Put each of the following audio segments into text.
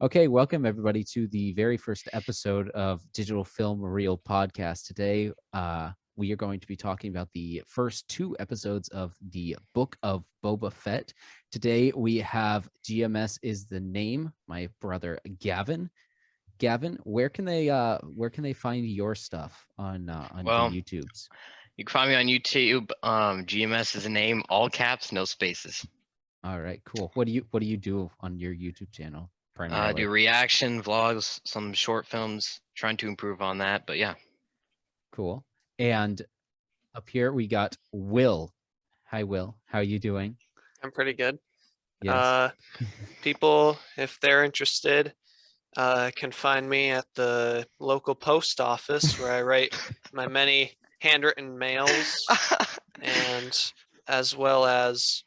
Okay, welcome everybody to the very first episode of Digital Film Reel Podcast. Today, we are going to be talking about the first two episodes of the Book of Boba Fett. Today, we have GMS is the name, my brother Gavin. Gavin, where can they find your stuff on the Well, YouTubes? you can find me on YouTube. GMS is a name, all caps, no spaces. All right, cool. What do you do on your YouTube channel primarily? Do reaction vlogs, some short films, trying to improve on that. But yeah, Cool. And up here we got Will. Hi, Will. How are you doing? I'm pretty good. Yes. People, if they're interested, can find me at the local post office where I write my many handwritten mails, and as well as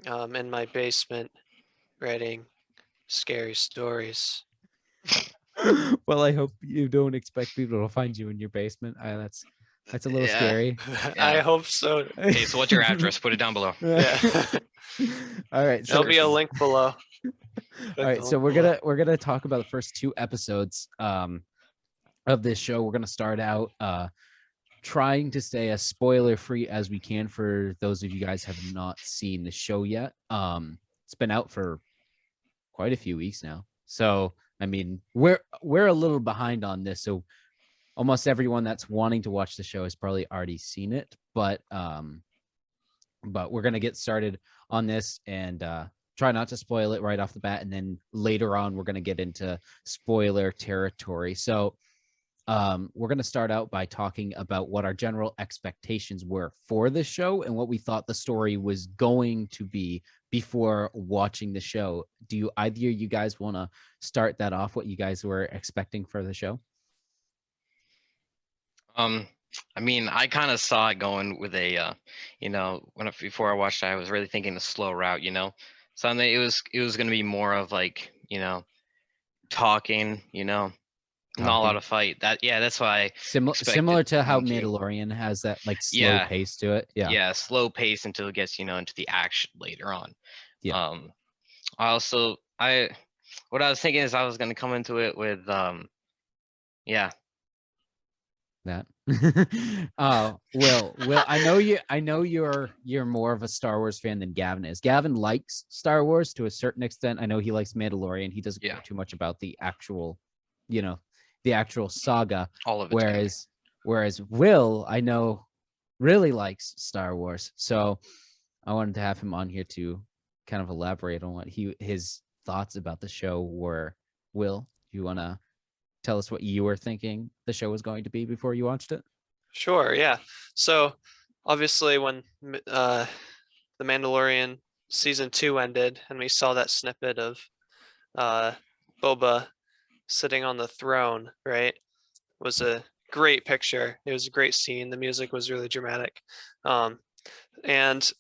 in my basement writing scary stories. Well, I hope you don't expect people to find you in your basement. That's a little Yeah. scary. I hope so. Okay, so what's your address? Put it down below. Yeah. All right. There'll So, be a link below. all right. So we're gonna talk about the first two episodes of this show. We're gonna start out trying to stay as spoiler free as we can for those of you guys have not seen the show yet. It's been out for quite a few weeks now, so I mean we're a little behind on this. So almost everyone that's wanting to watch the show has probably already seen it, but we're gonna get started on this and try not to spoil it right off the bat, and then later on we're gonna get into spoiler territory. So we're going to start out by talking about what our general expectations were for the show and what we thought the story was going to be before watching the show. Do either of you guys want to start that off, what you guys were expecting for the show? I mean, I kind of saw it going with a, before I watched it, I was really thinking the slow route, So I mean, it was going to be more of like, talking, not a lot of fight. That's why I Similar to how going to. Mandalorian has that like slow pace to it. Yeah, slow pace until it gets, into the action later on. Yeah. What I was thinking is I was going to come into it with, that. Will, I know you're more of a Star Wars fan than Gavin is. Gavin likes Star Wars to a certain extent. I know he likes Mandalorian. He doesn't care too much about the actual, the actual saga. All of it. Whereas Will, I know, really likes Star Wars. So I wanted to have him on here to kind of elaborate on what his thoughts about the show were. Will, do you want to tell us what you were thinking the show was going to be before you watched it? Sure, yeah. So obviously when The Mandalorian season 2 ended and we saw that snippet of Boba sitting on the throne, right? Was a great picture. It was a great scene. The music was really dramatic. And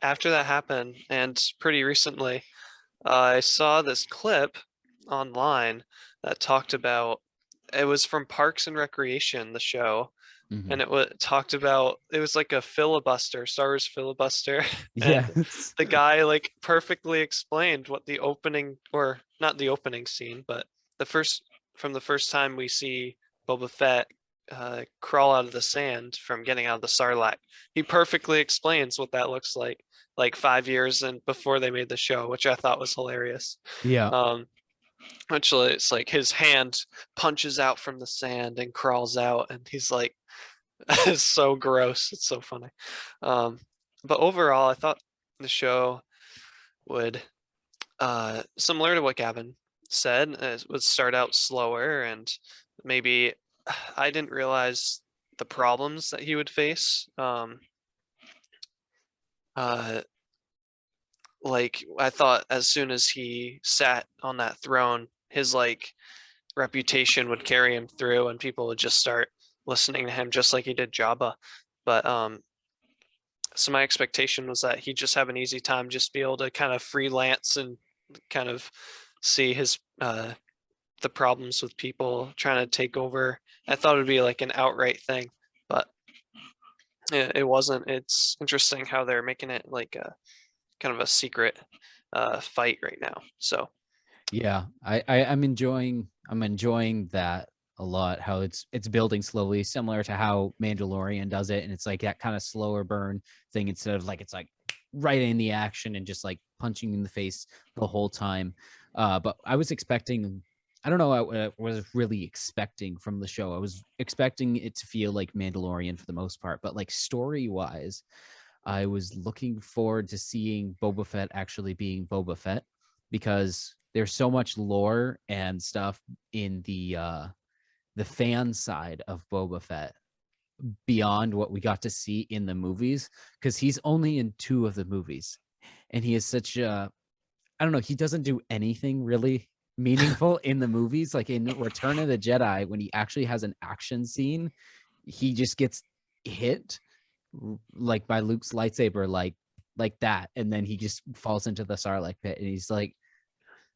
after that happened, and pretty recently, I saw this clip online that talked about, it was from Parks and Recreation, the show, and it talked about, it was like a filibuster, Star Wars filibuster. Yeah. The guy like perfectly explained what the opening, or not the opening scene, but the first time we see Boba Fett crawl out of the sand from getting out of the Sarlacc, he perfectly explains what that looks like 5 years and before they made the show, which I thought was hilarious. Yeah. Actually, it's like his hand punches out from the sand and crawls out, and he's like, it's so gross. It's so funny. But overall, I thought the show would, similar to what Gavin said, would start out slower, and maybe I didn't realize the problems that he would face. Like I thought as soon as he sat on that throne, his like reputation would carry him through and people would just start listening to him just like he did Jabba. But so my expectation was that he'd just have an easy time, just be able to kind of freelance and kind of see his the problems with people trying to take over. I thought it'd be like an outright thing, but it wasn't. It's interesting how they're making it like a kind of a secret fight right now. So Yeah, I'm enjoying that a lot. How it's building slowly, similar to how Mandalorian does it, and it's like that kind of slower burn thing instead of like it's like right in the action and just like punching in the face the whole time. But I was expecting, I don't know what I was really expecting from the show. I was expecting it to feel like Mandalorian for the most part, but like story wise, I was looking forward to seeing Boba Fett actually being Boba Fett, because there's so much lore and stuff in the fan side of Boba Fett beyond what we got to see in the movies, because he's only in 2 of the movies, and he is such a, I don't know, he doesn't do anything really meaningful in the movies. Like in Return of the Jedi, when he actually has an action scene, he just gets hit like by Luke's lightsaber, like that, and then he just falls into the Sarlacc pit, and he's like,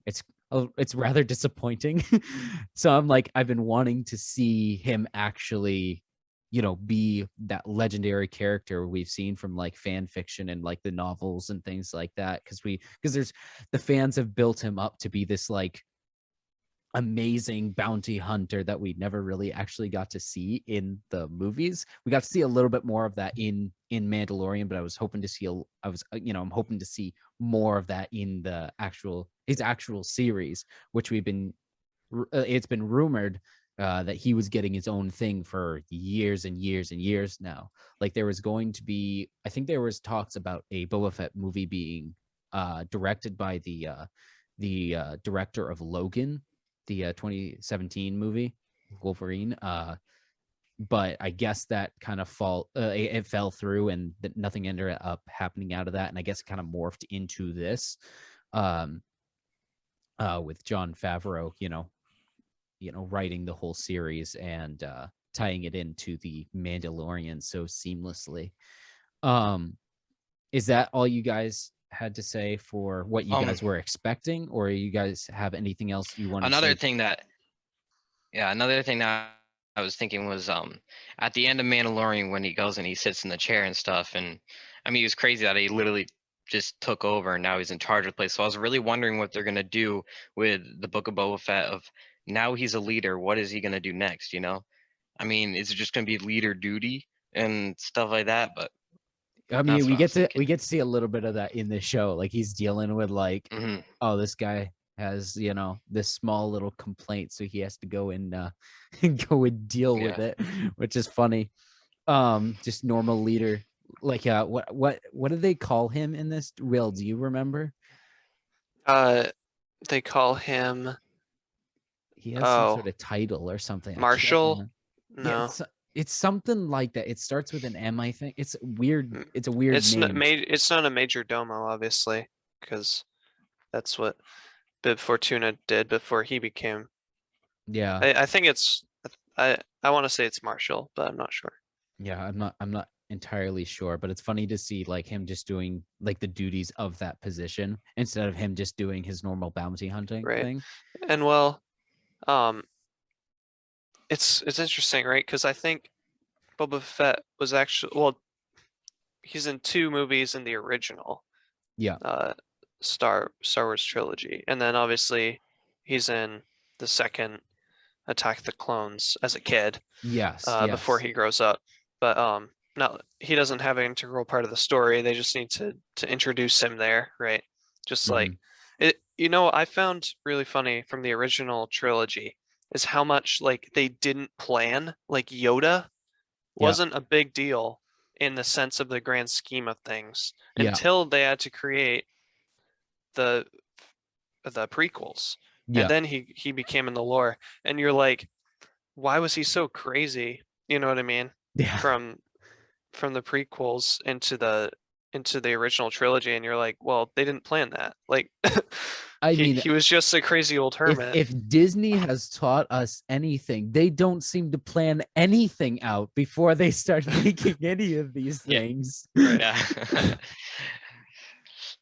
it's rather disappointing. So I'm like, I've been wanting to see him actually, be that legendary character we've seen from like fan fiction and like the novels and things like that, because there's the fans have built him up to be this like amazing bounty hunter that we never really actually got to see in the movies. We got to see a little bit more of that in Mandalorian, but I was hoping to see I'm hoping to see more of that in his actual series, which it's been rumored that he was getting his own thing for years and years and years now. Like there was going to be, I think there was talks about a Boba Fett movie being directed by the director of Logan, the 2017 movie Wolverine, but I guess that kind of it fell through, and that nothing ended up happening out of that, and I guess it kind of morphed into this with Jon Favreau, writing the whole series and tying it into the Mandalorian so seamlessly. Is that all you guys had to say for what you guys were expecting, or you guys have anything else you want to say? Another thing that I was thinking was at the end of Mandalorian, when he goes and he sits in the chair and stuff, and I mean, he was crazy that he literally just took over and now he's in charge of the place. So I was really wondering what they're gonna do with the Book of Boba Fett. Of now he's a leader, what is he gonna do next? I mean, is it just gonna be leader duty and stuff like that? But I mean, we get to see a little bit of that in this show. Like he's dealing with like, oh, this guy has this small little complaint, so he has to go and go and deal with it, which is funny. Just normal leader. Like what do they call him in this? Will, do you remember? They call him, he has some sort of title or something. Marshall. No, yeah, it's something like that. It starts with an M, I think. It's weird. It's a weird name. It's not a major domo, obviously, because that's what Bib Fortuna did before he became. Yeah, I think it's. I want to say it's Marshall, but I'm not sure. Yeah, I'm not entirely sure, but it's funny to see like him just doing like the duties of that position instead of him just doing his normal bounty hunting thing. And well, it's interesting, right? Because I think Boba Fett was actually, he's in 2 movies in the original Star Wars trilogy, and then obviously he's in the second Attack the Clones as a kid. Yes. Before he grows up. But no, he doesn't have an integral part of the story. They just need to introduce him there, right? Just like it. I found really funny from the original trilogy is how much like they didn't plan. Like Yoda wasn't a big deal in the sense of the grand scheme of things until they had to create the prequels. And then he became in the lore, and you're like, why was he so crazy? You know what I mean? Yeah. From the prequels into the original trilogy, and you're like, well, they didn't plan that. Like, he was just a crazy old hermit. If Disney has taught us anything, they don't seem to plan anything out before they start making any of these things. Yeah.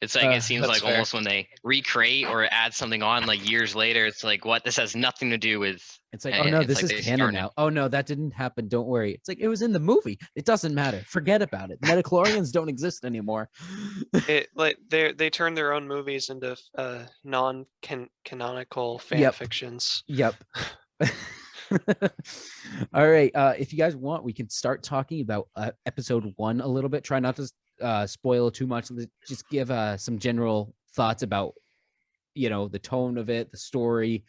It's like it seems That's like almost when they recreate or add something on like years later, it's like what this has nothing to do with. It's like, oh no, this is canon now. Oh no, that didn't happen. Don't worry. It's like it was in the movie. It doesn't matter. Forget about it. Metachlorians don't exist anymore. It like they turn their own movies into non-canonical fan Yep. fictions. Yep. All right. If you guys want, we can start talking about episode 1 a little bit. Try not to spoil too much. Just give some general thoughts about, the tone of it, the story,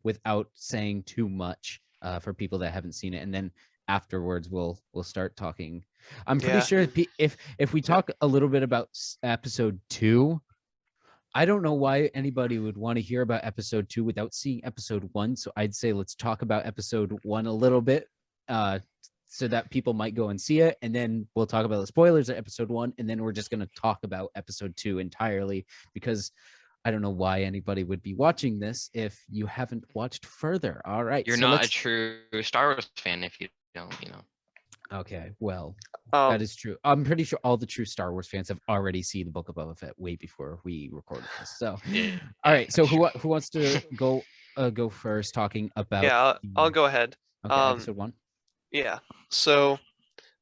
without saying too much for people that haven't seen it. And then afterwards, we'll start talking. I'm pretty sure if we talk a little bit about episode 2, I don't know why anybody would want to hear about episode 2 without seeing episode 1. So I'd say let's talk about episode 1 a little bit, so that people might go and see it. And then we'll talk about the spoilers of episode 1. And then we're just going to talk about episode 2 entirely, because I don't know why anybody would be watching this if you haven't watched further. All right. You're not a true Star Wars fan if you don't, Okay, well, that is true. I'm pretty sure all the true Star Wars fans have already seen the Book of Boba Fett way before we recorded this. So, all right. So who wants to go first talking about? Yeah, I'll go ahead. Okay, episode 1. Yeah. So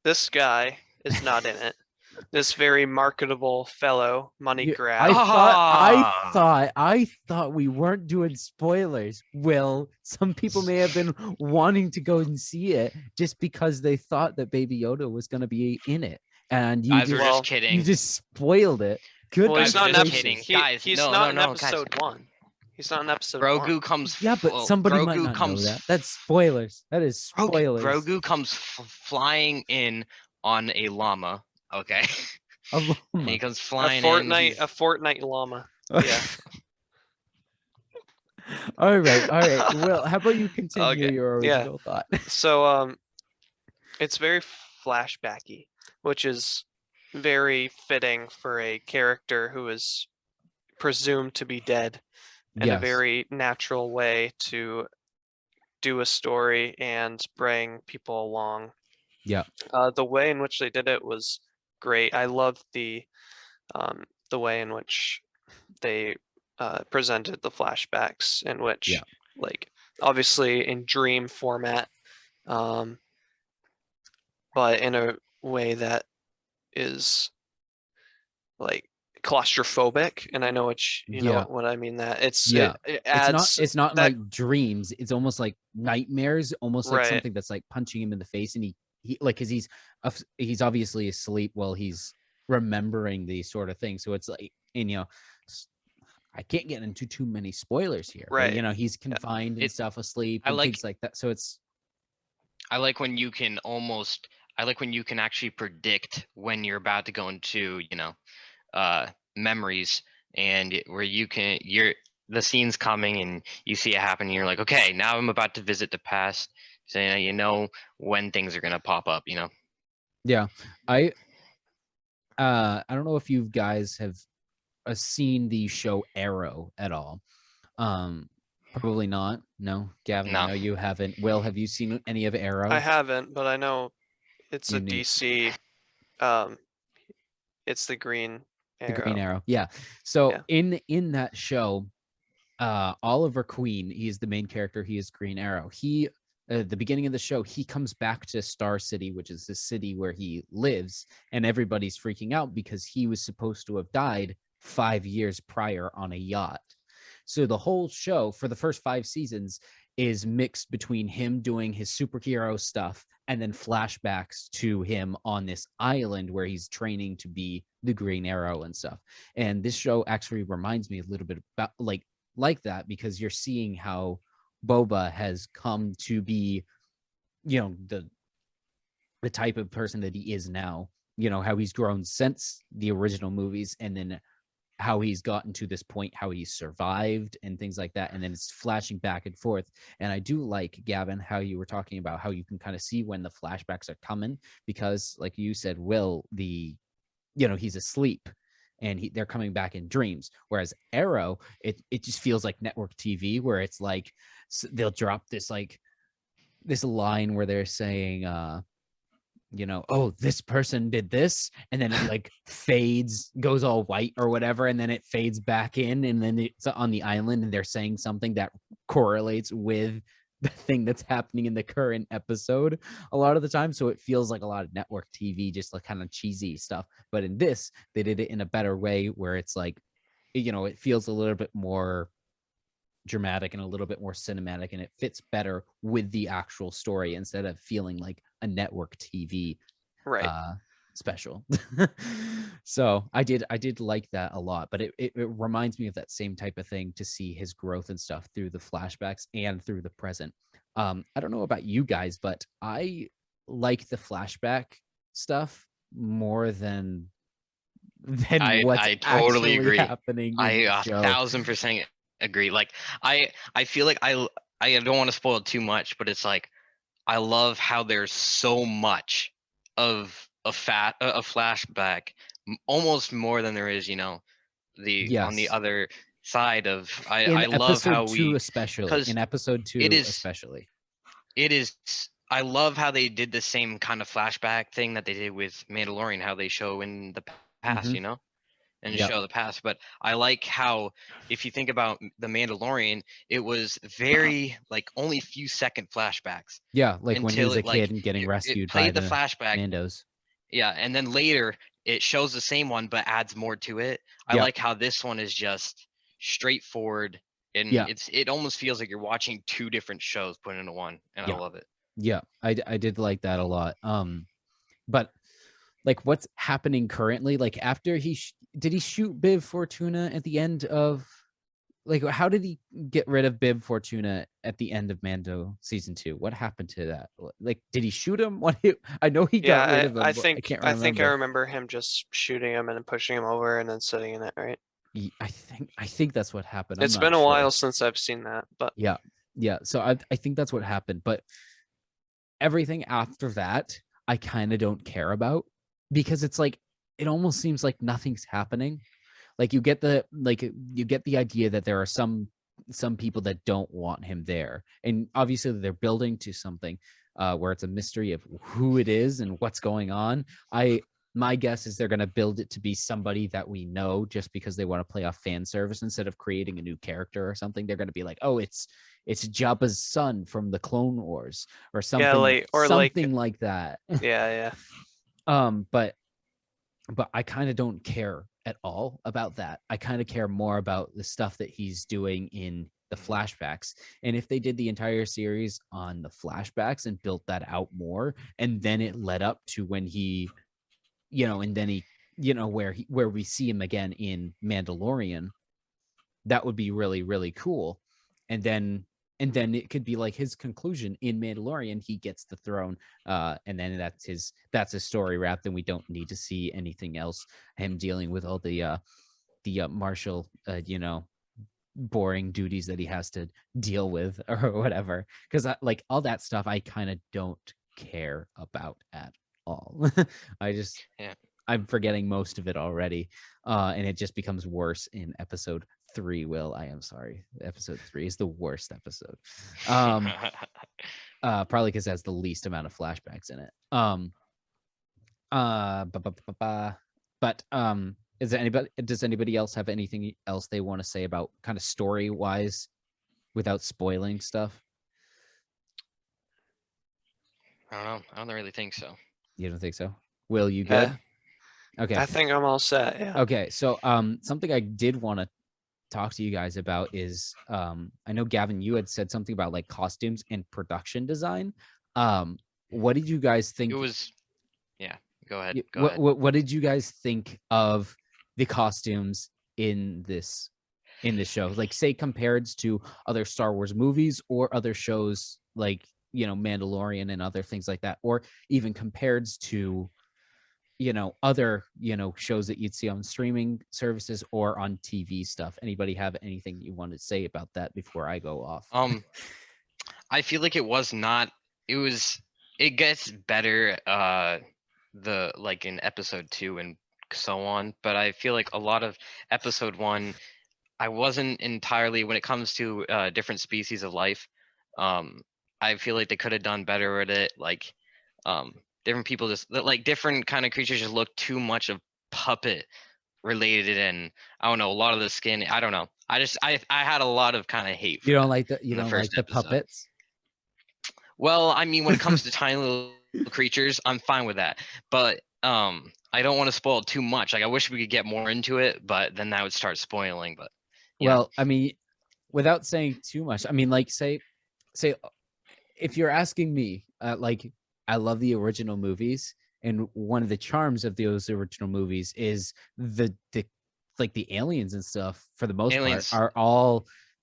this guy is not in it. This very marketable fellow, money grab. I thought we weren't doing spoilers. Will, some people may have been wanting to go and see it just because they thought that Baby Yoda was going to be in it, and you just kidding. You just spoiled it. Good. Well, he's not in kidding, guys. He's not in episode 1. He's not in episode 1. Grogu comes. Yeah, but somebody might not know that. That's spoilers. That is spoilers. Grogu comes flying in on a llama. Okay. A llama. He comes flying a Fortnite llama. Yeah. All right. Well, how about you continue your original thought? So it's very flashbacky, which is very fitting for a character who is presumed to be dead, and a very natural way to do a story and bring people along. Yeah. The way in which they did it was great. I loved the way in which they presented the flashbacks, in which like obviously in dream format, but in a way that is like claustrophobic. And I know you know what I mean. That it adds. It's not like dreams. It's almost like nightmares. Almost like something that's like punching him in the face, and he like, because he's obviously asleep while he's remembering these sort of things. So it's like, and I can't get into too many spoilers here, right? But, he's confined and stuff, asleep, and things like that. So it's. I like when you can actually predict when you're about to go into memories, and where the scene's coming and you see it happen, and you're like, okay, now I'm about to visit the past. So you know when things are gonna pop up, Yeah, I don't know if you guys have seen the show Arrow at all. Probably not. No, Gavin, no. I know you haven't. Will, have you seen any of Arrow? I haven't, but I know it's a DC. It's the Green Arrow. The Green Arrow, yeah. So in that show, Oliver Queen, he's the main character. He is Green Arrow. He at the beginning of the show, he comes back to Star City, which is the city where he lives, and everybody's freaking out because he was supposed to have died 5 years prior on a yacht. So the whole show for the first 5 seasons is mixed between him doing his superhero stuff and then flashbacks to him on this island where he's training to be the Green Arrow and stuff. And this show actually reminds me a little bit about like that, because you're seeing how Boba has come to be, the type of person that he is now, how he's grown since the original movies, and then how he's gotten to this point, how he's survived and things like that. And then it's flashing back and forth. And I do like, Gavin, how you were talking about how you can kind of see when the flashbacks are coming, because like you said, Will, he's asleep and they're coming back in dreams. Whereas Arrow, it just feels like network TV, where it's like they'll drop this line where they're saying, oh, this person did this, and then it like fades, goes all white or whatever, and then it fades back in, and then it's on the island and they're saying something that correlates with the thing that's happening in the current episode a lot of the time. So it feels like a lot of network TV, just like kind of cheesy stuff. But in this, they did it in a better way where it's like, it feels a little bit more dramatic and a little bit more cinematic, and it fits better with the actual story instead of feeling like a network TV special. So I did like that a lot, but it reminds me of that same type of thing to see his growth and stuff through the flashbacks and through the present. I don't know about you guys, but I like the flashback stuff more than what's I totally actually agree. happening in I the show. 1000% agree. Like I feel like I don't want to spoil it too much, but it's like I love how there's so much of a flashback, almost more than there is, on the Yes. other side of In I love how episode 2 especially. because In episode 2 it is especially. it is I love how they did the same kind of flashback thing that they did with Mandalorian, how they show in the past, Mhm. and Yep. show the past. But I like how, if you think about the Mandalorian, it was very like only few second flashbacks Yeah, like when he until was a it like kid and getting it rescued by played the the flashback. Mandos. Yeah, and then later it shows the same one but adds more to it. I Yep. like how this one is just straightforward, and Yeah. it almost feels like you're watching two different shows put into one, and Yeah. I love it. Yeah, I did like that a lot. But like what's happening currently, like after did he shoot Bib Fortuna at the end of, like, how did he get rid of Bib Fortuna at the end of Mando season 2? What happened to that? Like, did he shoot him? I know he got rid of him, I but I think can't I think I remember. remember him just shooting him and then pushing him over and then sitting in it, right? I think that's what happened. I'm It's not been a sure. while since I've seen that, but Yeah. So I think that's what happened. But everything after that, I kind of don't care about, because it's like it almost seems like nothing's happening. Like you get the idea that there are some people that don't want him there, and obviously they're building to something where it's a mystery of who it is and what's going on. My guess is they're going to build it to be somebody that we know, just because they want to play off fan service instead of creating a new character or something. They're going to be like, oh, it's Jabba's son from the Clone Wars or something, something like that. yeah. But I kind of don't care at all about that. I kind of care more about the stuff that he's doing in the flashbacks. And if they did the entire series on the flashbacks and built that out more, and then it led up to when he, and then he, where we see him again in Mandalorian, that would be really, really cool. And then it could be like his conclusion in Mandalorian, he gets the throne, and then that's his story wrapped, and we don't need to see anything else, him dealing with all the martial boring duties that he has to deal with or whatever, because like all that stuff I kind of don't care about at all. I'm forgetting most of it already, and it just becomes worse in episode 3. Will, I am sorry, episode 3 is the worst episode, probably because it has the least amount of flashbacks in it. But does anybody else have anything else they want to say about kind of story wise without spoiling stuff? I don't know. I don't really think so. You don't think so? Will, you good? Yeah. Okay. I think I'm all set. Yeah. Okay. So something I did want to talk to you guys about is I know, Gavin, you had said something about like costumes and production design. What did you guys think? It was, yeah, go ahead. What did you guys think of the costumes in this show? Like, say, compared to other Star Wars movies or other shows like, Mandalorian and other things like that, or even compared to other shows that you'd see on streaming services or on TV stuff. Anybody have anything you want to say about that before I go off? I feel like it gets better like in episode 2 and so on, but I feel like a lot of episode 1, I wasn't entirely, when it comes to different species of life, I feel like they could have done better with it. Like different people just like different kind of creatures just look too much of puppet related, and I don't know, a lot of the skin, I don't know. I had a lot of kind of hate for You don't that like the in the first episode. puppets? Well, I mean, when it comes to tiny little creatures, I'm fine with that. But I don't want to spoil too much. Like I wish we could get more into it, but then that would start spoiling. But well, I mean, without saying too much, I mean, like say if you're asking me, like I love the original movies, and one of the charms of those original movies is the like the aliens and stuff for the most Aliens. part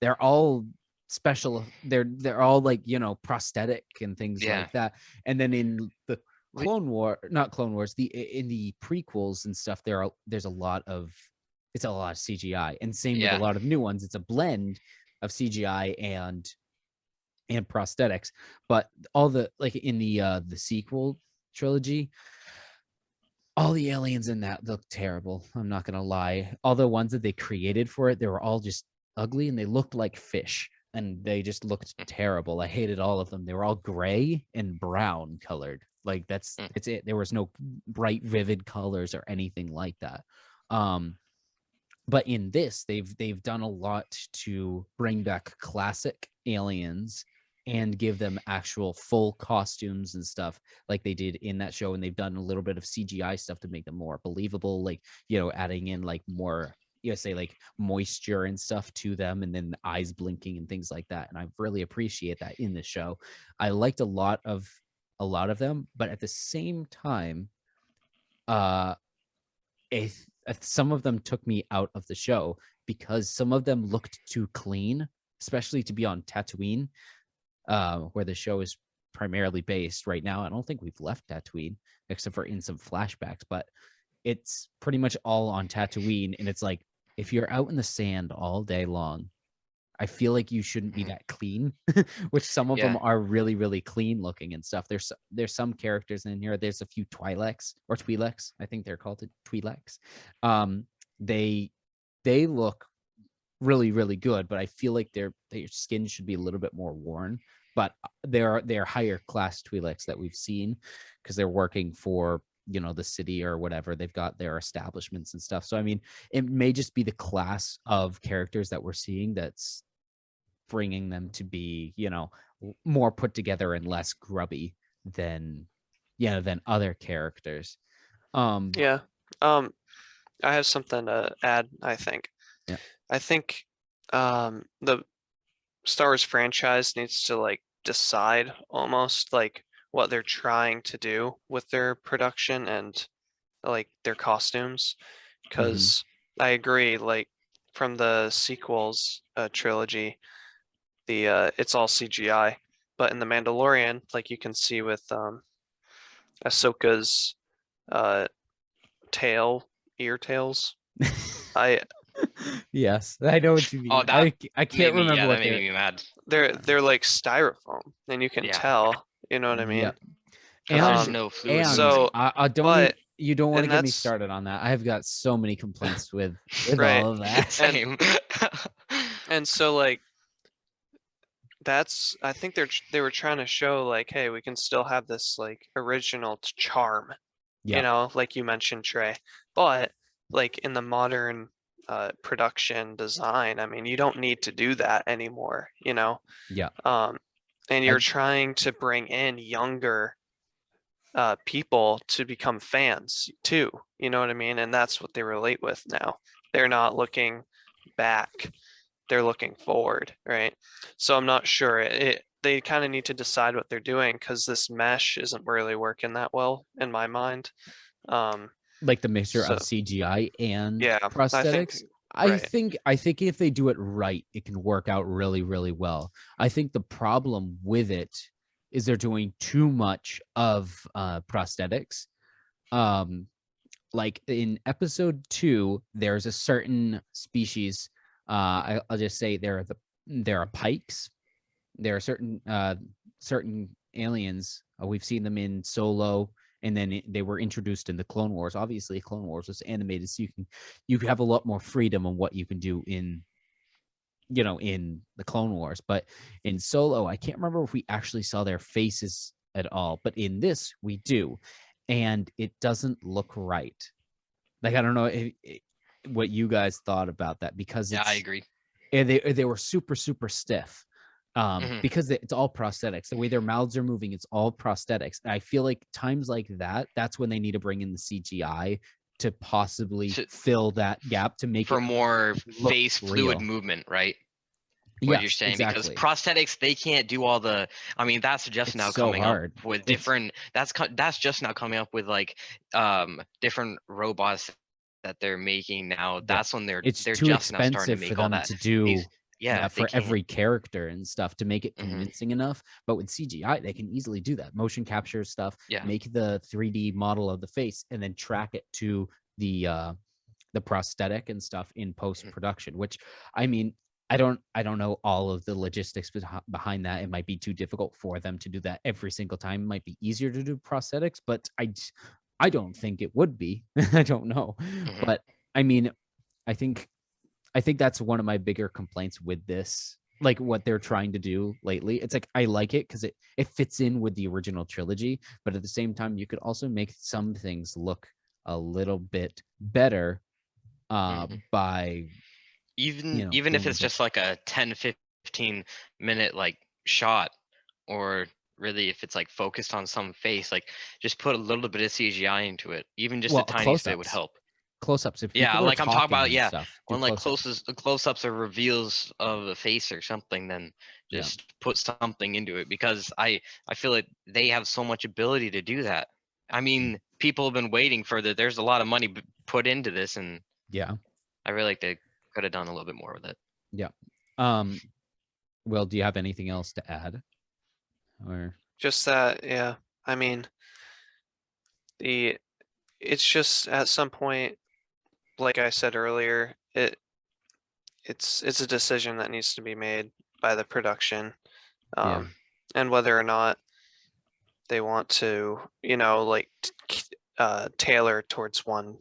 they're all special. They're all like, you know, prosthetic and things Yeah. like that. And then in the not Clone Wars, in the prequels and stuff, there's a lot of CGI, and same with a lot of new ones. It's a blend of CGI and prosthetics. But all the, like in the sequel trilogy, all the aliens in that look terrible. I'm not gonna lie. All the ones that they created for it, they were all just ugly, and they looked like fish, and they just looked terrible. I hated all of them. They were all gray and brown colored. Like that's it. There was no bright, vivid colors or anything like that. But in this, they've done a lot to bring back classic aliens and give them actual full costumes and stuff like they did in that show. And they've done a little bit of CGI stuff to make them more believable, like, you know, adding in like more, you know, say like moisture and stuff to them, and then the eyes blinking and things like that. And I really appreciate that in the show. I liked a lot of them, but at the same time, some of them took me out of the show because some of them looked too clean, especially to be on Tatooine, where the show is primarily based right now. I don't think we've left Tatooine except for in some flashbacks, but it's pretty much all on Tatooine. And it's like, if you're out in the sand all day long, I feel like you shouldn't be that clean, which some of them are really, really clean looking and stuff. There's some characters in here. There's a few Twi'leks. I think they're called Twi'leks. They look really, really good, but I feel like their skin should be a little bit more worn. But they're higher class Twi'leks that we've seen because they're working for, you know, the city or whatever. They've got their establishments and stuff. So I mean, it may just be the class of characters that we're seeing that's bringing them to be, you know, more put together and less grubby than other characters. I have something to add. I think the Star Wars franchise needs to like decide almost like what they're trying to do with their production and like their costumes, because I agree, like from the sequels trilogy, it's all CGI, but in the Mandalorian, like you can see with Ahsoka's ear tails. Yes, I know what you mean. Oh, I can't remember what that made me mad. They're like styrofoam, and you can tell. You know what I mean? Yeah. There's no fluid. And So I don't. but- you don't want to and get me that's- started on that. I have got so many complaints with Right. all of that. Same. And so like I think they were trying to show like, hey, we can still have this like original charm, Yeah. you know, like you mentioned, Trey. But like in the modern production design, I mean, you don't need to do that anymore, you know. Yeah. And you're trying to bring in younger people to become fans too, you know what I mean? And that's what they relate with now. They're not looking back, they're looking forward, right? So I'm not sure. They kind of need to decide what they're doing, because this mesh isn't really working that well in my mind. Like the mixture of CGI and prosthetics. I think if they do it right, it can work out really, really well. I think the problem with it is they're doing too much of prosthetics. Like in episode 2, there's a certain species. I'll just say there are pikes. There are certain aliens. We've seen them in Solo, and then they were introduced in the Clone Wars. Obviously, Clone Wars was animated, so you have a lot more freedom on what you can do in the Clone Wars. But in Solo, I can't remember if we actually saw their faces at all. But in this, we do, and it doesn't look right. Like, I don't know what you guys thought about that, because Yeah, I agree. they were super stiff, Mhm. because it's all prosthetics. The way their mouths are moving, it's all prosthetics. And I feel like times like that, that's when they need to bring in the CGI to possibly fill that gap, to make for it more look face fluid real. movement, right? What Yes, you're saying, because exactly. prosthetics, they can't do all the. I mean, that's just It's now so coming hard. up with It's different. That's just now coming up with like different robots that they're making now. yeah, That's when they're it's too just now starting to expensive for make all them that. to do Yeah, that they for can't. every character and stuff, to make it Mhm. convincing enough. But with CGI, they can easily do that. Motion capture stuff, Yeah. make the 3D model of the face, and then track it to the prosthetic and stuff in post production. Which, I mean, I don't know all of the logistics behind that. It might be too difficult for them to do that every single time. It might be easier to do prosthetics, but I don't think it would be. I don't know. Mhm. But I mean, I think that's one of my bigger complaints with this, like what they're trying to do lately. It's like, I like it because it fits in with the original trilogy, but at the same time, you could also make some things look a little bit better by Even if doing it's just like a 10-15 minute like shot, or really if it's like focused on some face, like just put a little bit of CGI into it, even just a tiny bit would help. Close-ups. If Yeah, people are like I'm talking talking about, and yeah, stuff, do when like close-ups. close-ups or reveals of a face or something, then Yeah. just put something into it, because I feel like they have so much ability to do that. I mean, people have been waiting for that. There's a lot of money put into this, and Yeah. I really like they could have done a little bit more with it. Yeah. Well, do you have anything else to add? Or Just that, yeah. I mean, it's just at some point, like I said earlier, it's a decision that needs to be made by the production, Yeah. and whether or not they want to, like tailor towards one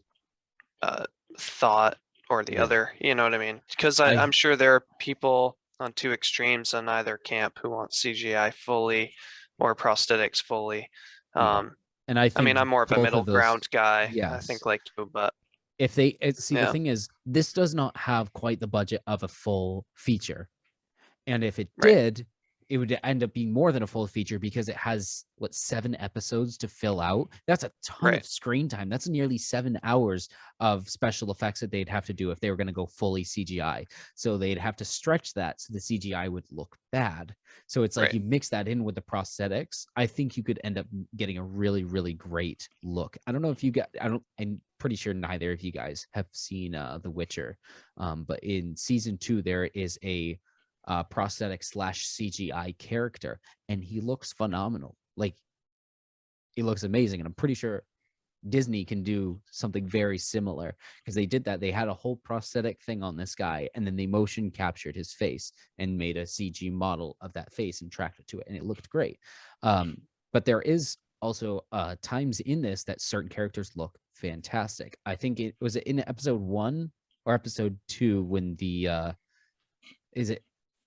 thought or the Yeah. other. You know what I mean? Because I'm sure there are people on two extremes in either camp who want CGI fully or prosthetics fully. Yeah. And I I mean, think I'm more of a both middle of those, ground guy, I yes. think, like you, but If they see, the yeah, thing is, this does not have quite the budget of a full feature. And if it right, did, it would end up being more than a full feature, because it has 7 episodes to fill out. That's a ton right, of screen time. That's nearly 7 hours of special effects that they'd have to do if they were going to go fully CGI. So they'd have to stretch that so the CGI would look bad. So it's like, right. you mix that in with the prosthetics, I think you could end up getting a really, really great look. I don't know if you got, I'm pretty sure neither of you guys have seen The Witcher. But in season 2, there is a prosthetic / CGI character, and he looks phenomenal. Like, he looks amazing, and I'm pretty sure Disney can do something very similar, because they did that. They had a whole prosthetic thing on this guy, and then they motion captured his face and made a CG model of that face and tracked it to it, and it looked great. But there is also times in this that certain characters look fantastic. I think it was in episode 1 or episode 2 when the is it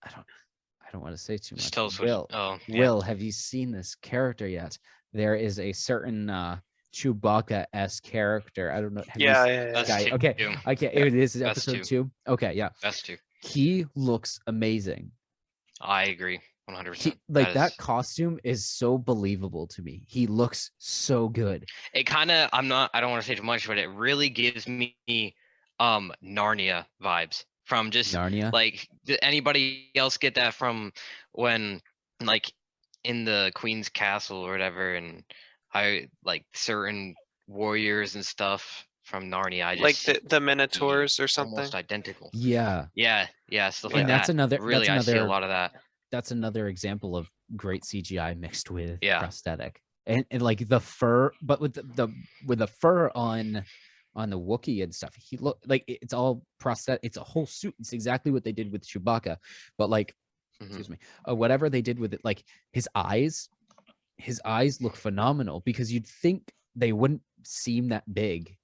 I don't want to say too much. Just tell us Will, oh, yeah. Will, have you seen this character yet? There is a certain Chewbacca-esque character. I don't know. Have Yeah, you yeah, That's guy? two. Okay, it is That's episode two. 2. Okay, yeah. That's two. He looks amazing. I agree 100%. He, like, that costume is so believable to me. He looks so good. It kind of, I don't want to say too much, but it really gives me Narnia vibes from just Narnia. like, did anybody else get that from when like in the Queen's Castle or whatever, and I like certain warriors and stuff from Narnia, I like just see the Minotaurs or something. almost identical. Yeah. Yeah, stuff like And that. Really, I see a lot of that. That's another example of great CGI mixed with Yeah. prosthetic. And like the fur, but with the fur on the Wookiee and stuff, he look like it's all prosthetic. It's a whole suit. It's exactly what they did with Chewbacca. But like, excuse me, whatever they did with it, like his eyes look phenomenal, because you'd think they wouldn't seem that big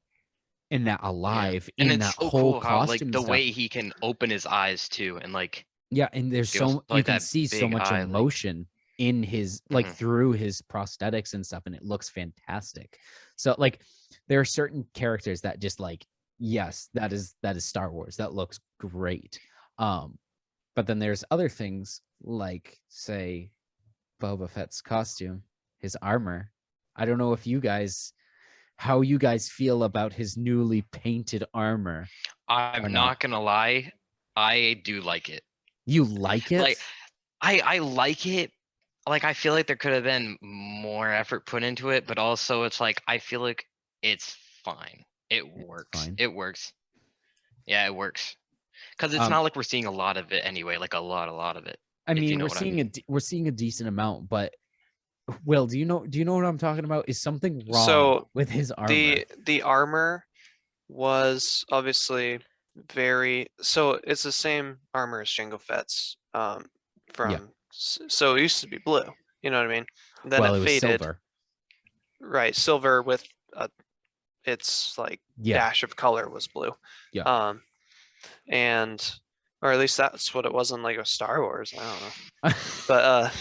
and that alive in that so whole cool how like costume. the way he can open his eyes too, and like yeah, and there's gives, so like, you can that see so big much eye, like- emotion in his like Mhm. through his prosthetics and stuff, and it looks fantastic. So like there are certain characters that just like, yes, that is Star Wars. That looks great. But then there's other things like, say, Boba Fett's costume, his armor. I don't know if how you guys feel about his newly painted armor. I'm not gonna lie, I do like it. You like it? Like, I like it. Like, I feel like there could have been more effort put into it, but also it's like I feel like it's fine. It works. fine. It works. Yeah, it works. Because it's not like we're seeing a lot of it anyway, like a lot of it. I if you mean, know we're what I seeing mean. we're seeing a decent amount, but Will, do you know what I'm talking about? Is something wrong So with his armor? the armor was obviously so it's the same armor as Jango Fett's so it used to be blue, you know what I mean? Then Well, it it was faded. silver. Right, silver with its like dash of color was blue. Yeah. And or at least that's what it was in Lego Star Wars. I don't know. But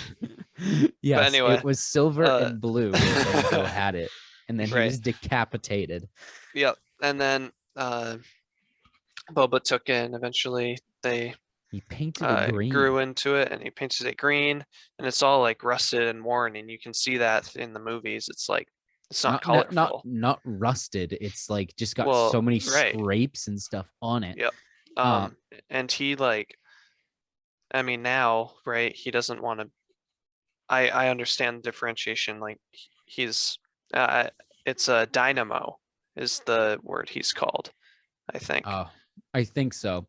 yes, anyway, it was silver and blue when Jango had it, and then he right. was decapitated. Yep. And then Boba took it, and eventually he painted it green. Grew into it, and he painted it green, and it's all like rusted and worn, and you can see that in the movies. It's like it's not colorful. Not rusted. It's like just got Well, so many right. scrapes and stuff on it. Yep. And he like, I mean, now, right? He doesn't want to. I understand the differentiation. Like he's, it's a dynamo is the word he's called, I think. I think so.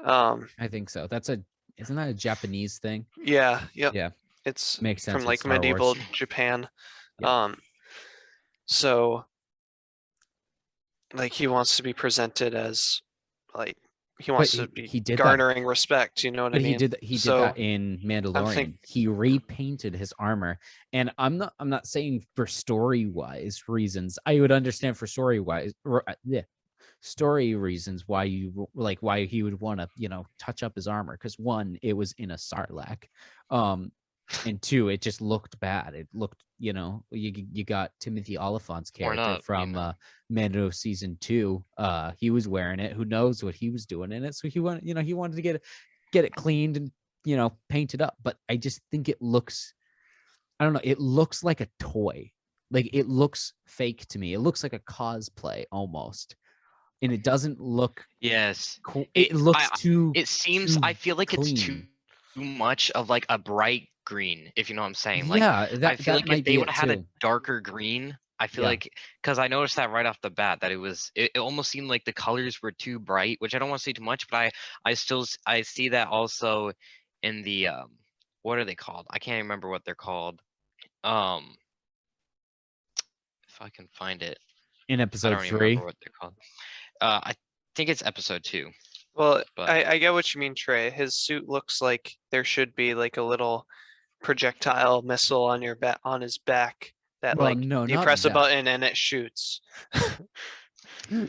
I think so. Isn't that a Japanese thing? Yeah. Yep. Yeah. It's makes sense from like Star medieval Wars. Japan. Yep. So like he wants to be presented as like he wants to be garnering respect, you know what I mean? He did that in Mandalorian. He repainted his armor, and I'm not saying for story-wise reasons. I would understand for story-wise, story reasons why he would want to touch up his armor, because one, it was in a sarlacc, and two, it just looked bad. It looked, you got Timothy Oliphant's character from Mando season 2. He was wearing it. Who knows what he was doing in it? So he wanted to get it cleaned and painted up. But I just think it looks, I don't know, it looks like a toy. Like, it looks fake to me. It looks like a cosplay almost. And it doesn't look cool. It looks too. It seems. I feel like clean. It's too much of like a bright green, if you know what I'm saying. Like, yeah, I feel like if they would have had a darker green, I feel like, because I noticed that right off the bat that it almost seemed like the colors were too bright, which I don't want to say too much, but I see that also in the what are they called? I can't remember what they're called. If I can find it. In episode 3. I don't even remember what they're called. I think it's episode 2. Well, I get what you mean, Trey. His suit looks like there should be like a little projectile missile on his back that you press a button and it shoots.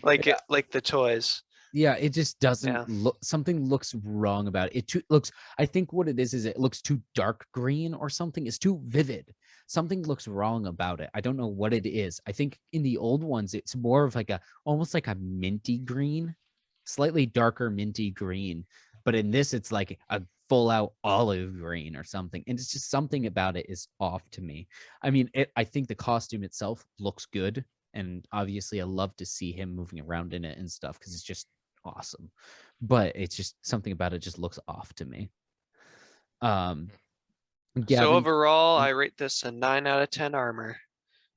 like the toys. Yeah, it just doesn't look. Something looks wrong about it. Looks. I think what it is it looks too dark green or something. It's too vivid. Something looks wrong about it. I don't know what it is. I think in the old ones, it's more of like almost like a minty green, slightly darker minty green. But in this, it's like a full out olive green or something. And it's just something about it is off to me. I mean, I think the costume itself looks good. And obviously I love to see him moving around in it and stuff, because it's just awesome. But it's just something about it just looks off to me. Gavin, so overall, I rate this a 9 out of 10 armor.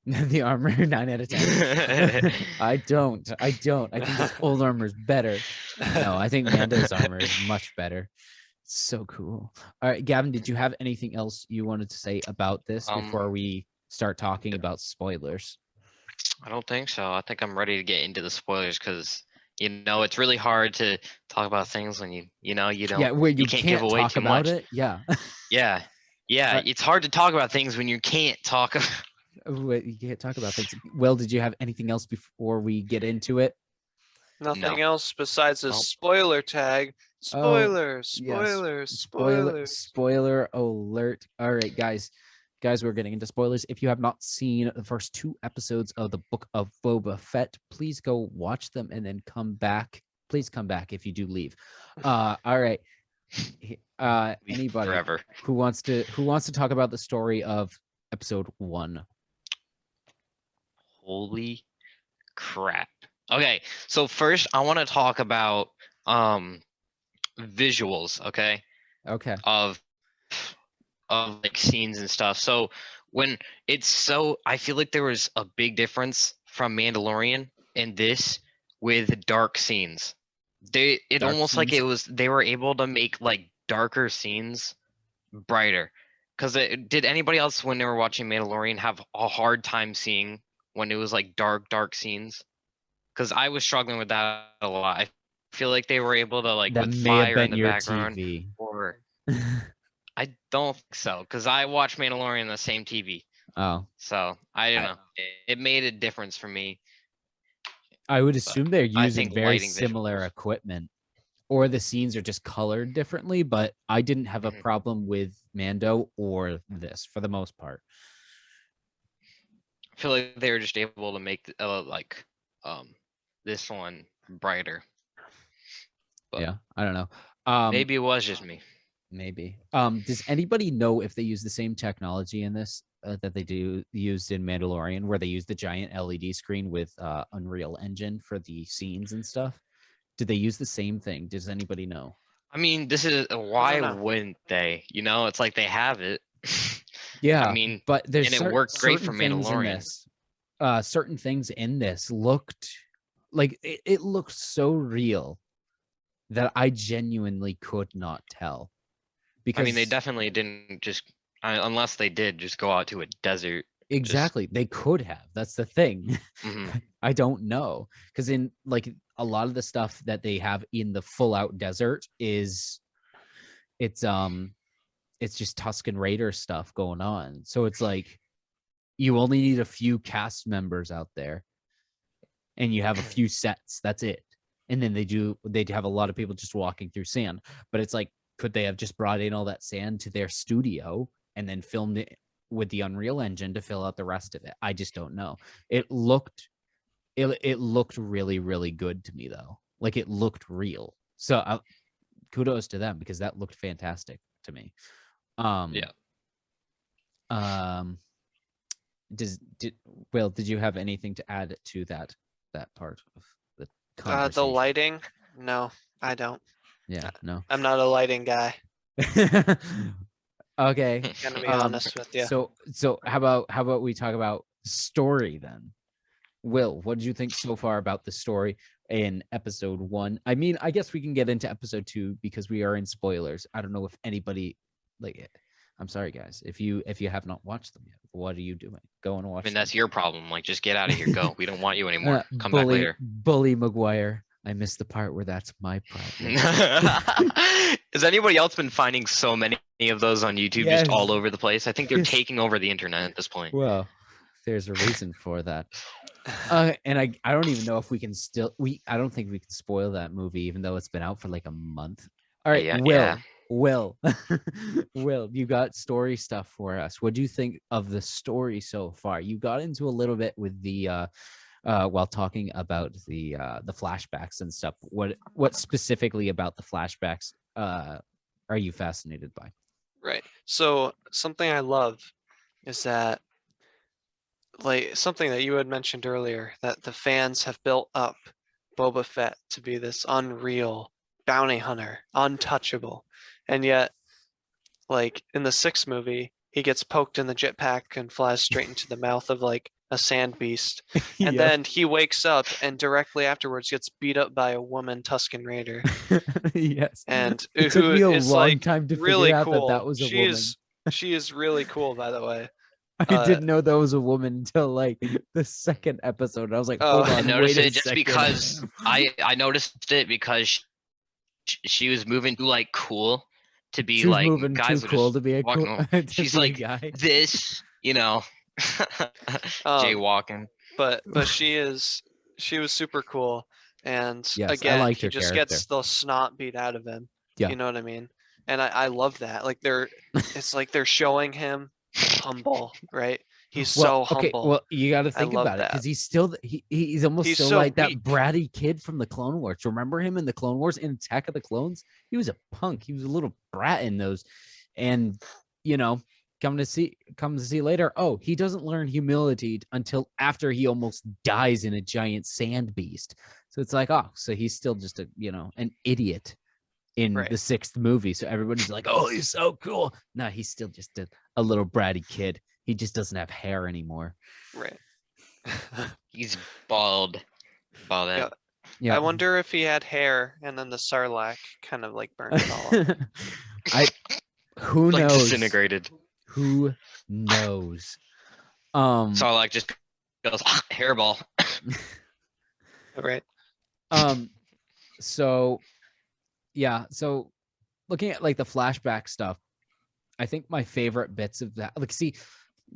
The armor 9 out of 10. I don't. I think this old armor is better. No, I think Mando's armor is much better. It's so cool. All right, Gavin, did you have anything else you wanted to say about this before we start talking about spoilers? I don't think so. I think I'm ready to get into the spoilers, because it's really hard to talk about things when you don't. Yeah, where you can't give away talk too about much. It. Yeah. Yeah. It's hard to talk about things when you can't talk. You can't talk about things. Well, did you have anything else before we get into it? Nothing else besides a spoiler tag. Spoilers, yes. spoilers, Spoiler spoilers. alert. All right, guys, we're getting into spoilers. If you have not seen the first 2 episodes of the Book of Boba Fett, please go watch them and then come back. Please come back if you do leave. All right. Anybody Forever. who wants to talk about the story of episode 1? Holy crap. Okay, so first I want to talk about visuals, okay, Okay. of like scenes and stuff. So when I feel like there was a big difference from Mandalorian and this with dark scenes. It Dark almost like scenes? they were able to make like darker scenes brighter. Because did anybody else when they were watching Mandalorian have a hard time seeing when it was like dark scenes? Because I was struggling with that a lot. I feel like they were able to like That with may have fire in been the your background, TV. or I don't think so, because I watch Mandalorian on the same TV. Oh, So I don't know. It made a difference for me. I would But assume they're I using think very lighting similar visuals. equipment, or the scenes are just colored differently. But I didn't have a Mhm. problem with Mando or this for the most part. I feel like they were just able to make like this one brighter. But Yeah, I don't know. maybe it was just me. Maybe. Does anybody know if they use the same technology in this that they used in Mandalorian, where they use the giant LED screen with Unreal Engine for the scenes and stuff? Did they use the same thing? Does anybody know? I mean, this is why wouldn't they? You know, it's like they have it. Yeah, I mean, but there's and it worked great for certain things in Mandalorian. this. Certain things in this looked like it looked so real that I genuinely could not tell. Because I mean, they definitely didn't just, unless they did just go out to a desert. exactly, they could have. That's the thing. Mhm. I don't know, because in like a lot of the stuff that they have in the full out desert is it's just Tusken Raider stuff going on. So it's like you only need a few cast members out there and you have a few sets. That's it. And then they'd have a lot of people just walking through sand. But it's like, could they have just brought in all that sand to their studio and then filmed it with the Unreal Engine to fill out the rest of it? I just don't know. It looked really, really good to me though. Like it looked real. So kudos to them because that looked fantastic to me. Yeah. Did you have anything to add to that part of the The conversation? lighting? No, I don't. Yeah, no. I'm not a lighting guy. Okay. Gonna be honest with you. So how about we talk about story then? Will, what did you think so far about the story in episode 1? I mean, I guess we can get into episode 2 because we are in spoilers. I don't know if anybody like. I'm sorry, guys. If you have not watched them yet, what are you doing? Go and watch. I mean, that's your problem. Like, just get out of here. Go. We don't want you anymore. Come back Bully, later. Bully McGuire. I missed the part where that's my problem. Has anybody else been finding so many of those on YouTube Yes. just all over the place? I think they're Yes. taking over the internet at this point. Well, there's a reason for that. And I don't even know if we can still I don't think we can spoil that movie even though it's been out for like a month. All right, Yeah, Will, Will, you got story stuff for us. What do you think of the story so far? You got into a little bit with the while talking about the flashbacks and stuff. What specifically about the flashbacks are you fascinated by? Right. So something I love is that, like something that you had mentioned earlier, that the fans have built up Boba Fett to be this unreal bounty hunter, untouchable. And yet, like in the 6th movie, he gets poked in the jetpack and flies straight into the mouth of like a sand beast. And then he wakes up and directly afterwards gets beat up by a woman Tusken Raider. Yes. And it took me a is long like time to really figure out cool. that was a woman. She is really cool, by the way. I didn't know that was a woman until like the 2nd episode. I was like, Oh. hold on, I noticed wait a it just second. because I noticed it because she was moving too like cool to be She was like moving guys too were cool just to be a walking cool. over. She's like guy. this, you know, jaywalking. But she was super cool. And Yes, I again, liked he her just character. gets the snot beat out of him. Yeah. You know what I mean? And I love that. Like it's like they're showing him humble, right? He's so okay. humble. Well, you got to I think love about it, that. because he's still he's almost He's still so like that weak. bratty kid from the Clone Wars. Remember him in the Clone Wars in Attack of the Clones? He was a punk. He was a little brat in those, and you know, come to see later. Oh, he doesn't learn humility until after he almost dies in a giant sand beast. So it's like, oh, so he's still just a an idiot in Right. the 6th movie. So everybody's like, oh, he's so cool. No, he's still just a little bratty kid. He just doesn't have hair anymore. Right. He's bald. Bald head. Yeah. I wonder if he had hair and then the Sarlacc kind of like burned it all up. Who like knows? Disintegrated. Who knows? Sarlacc just goes hairball. Right. So yeah, so looking at like the flashback stuff, I think my favorite bits of that, like, see,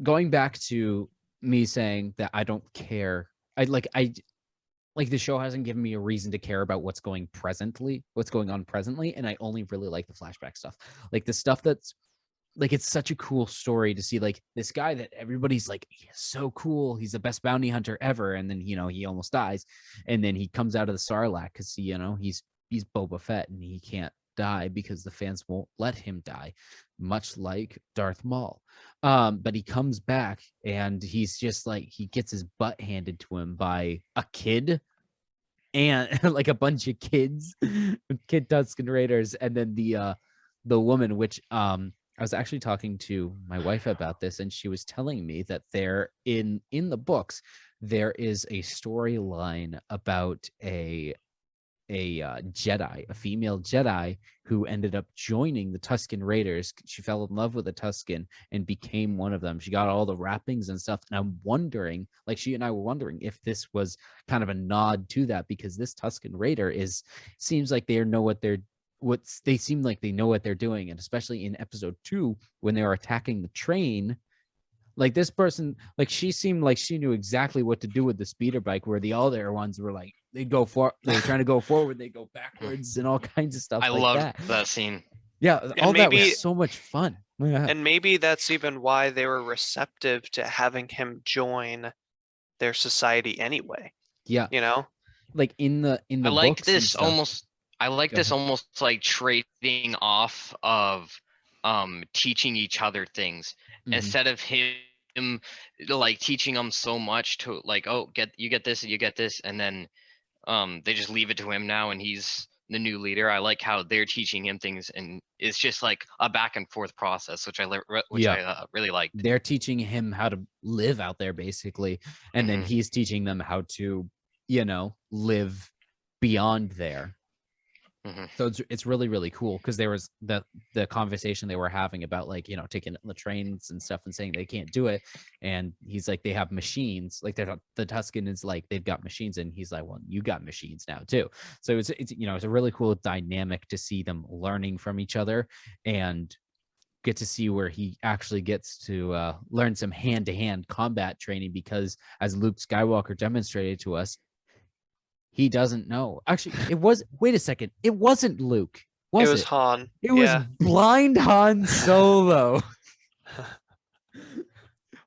going back to me saying that I don't care. I the show hasn't given me a reason to care about what's going on presently, and I only really like the flashback stuff. Like the stuff that's like, it's such a cool story to see, like, this guy that everybody's like, he's so cool, he's the best bounty hunter ever, and then he almost dies, and then he comes out of the Sarlacc because he's Boba Fett and he can't die because the fans won't let him die, much like Darth Maul. But he comes back and he's just like, he gets his butt handed to him by a kid and like a bunch of kids, kid Tusken Raiders, and then the woman, which I was actually talking to my wife about this, and she was telling me that there in the books there is a storyline about a Jedi, a female Jedi who ended up joining the Tusken Raiders. She fell in love with a Tusken and became one of them. She got all the wrappings and stuff. And I'm wondering, like, she and I were wondering if this was kind of a nod to that, because this Tusken Raider seems like they know what they're doing. And especially in episode 2, when they were attacking the train, like, this person, like, she seemed like she knew exactly what to do with the speeder bike, where the other ones were like, they were trying to go forward, they go backwards and all kinds of stuff. I like loved that. that scene. Yeah, And all that maybe- was so much fun. Yeah. And maybe that's even why they were receptive to having him join their society anyway. Yeah. Like in the I liked books and this stuff. almost like trading off of teaching each other things Mhm. instead of him like teaching them so much to like, oh, you get this and you get this, and then they just leave it to him now and he's the new leader. I like how they're teaching him things, and it's just like a back and forth process, which I really liked. They're teaching him how to live out there, basically, and then Mhm. he's teaching them how to live beyond there. Mhm. So it's really, really cool, because there was the conversation they were having about, like, taking the trains and stuff and saying they can't do it, and he's like, they have machines, like, the Tusken is like, they've got machines, and he's like, well, you got machines now too. So it's it's a really cool dynamic to see them learning from each other, and get to see where he actually gets to learn some hand-to-hand combat training, because as Luke Skywalker demonstrated to us, he doesn't know. Actually, wait a second. It wasn't Luke. It was Han. It was blind Han Solo.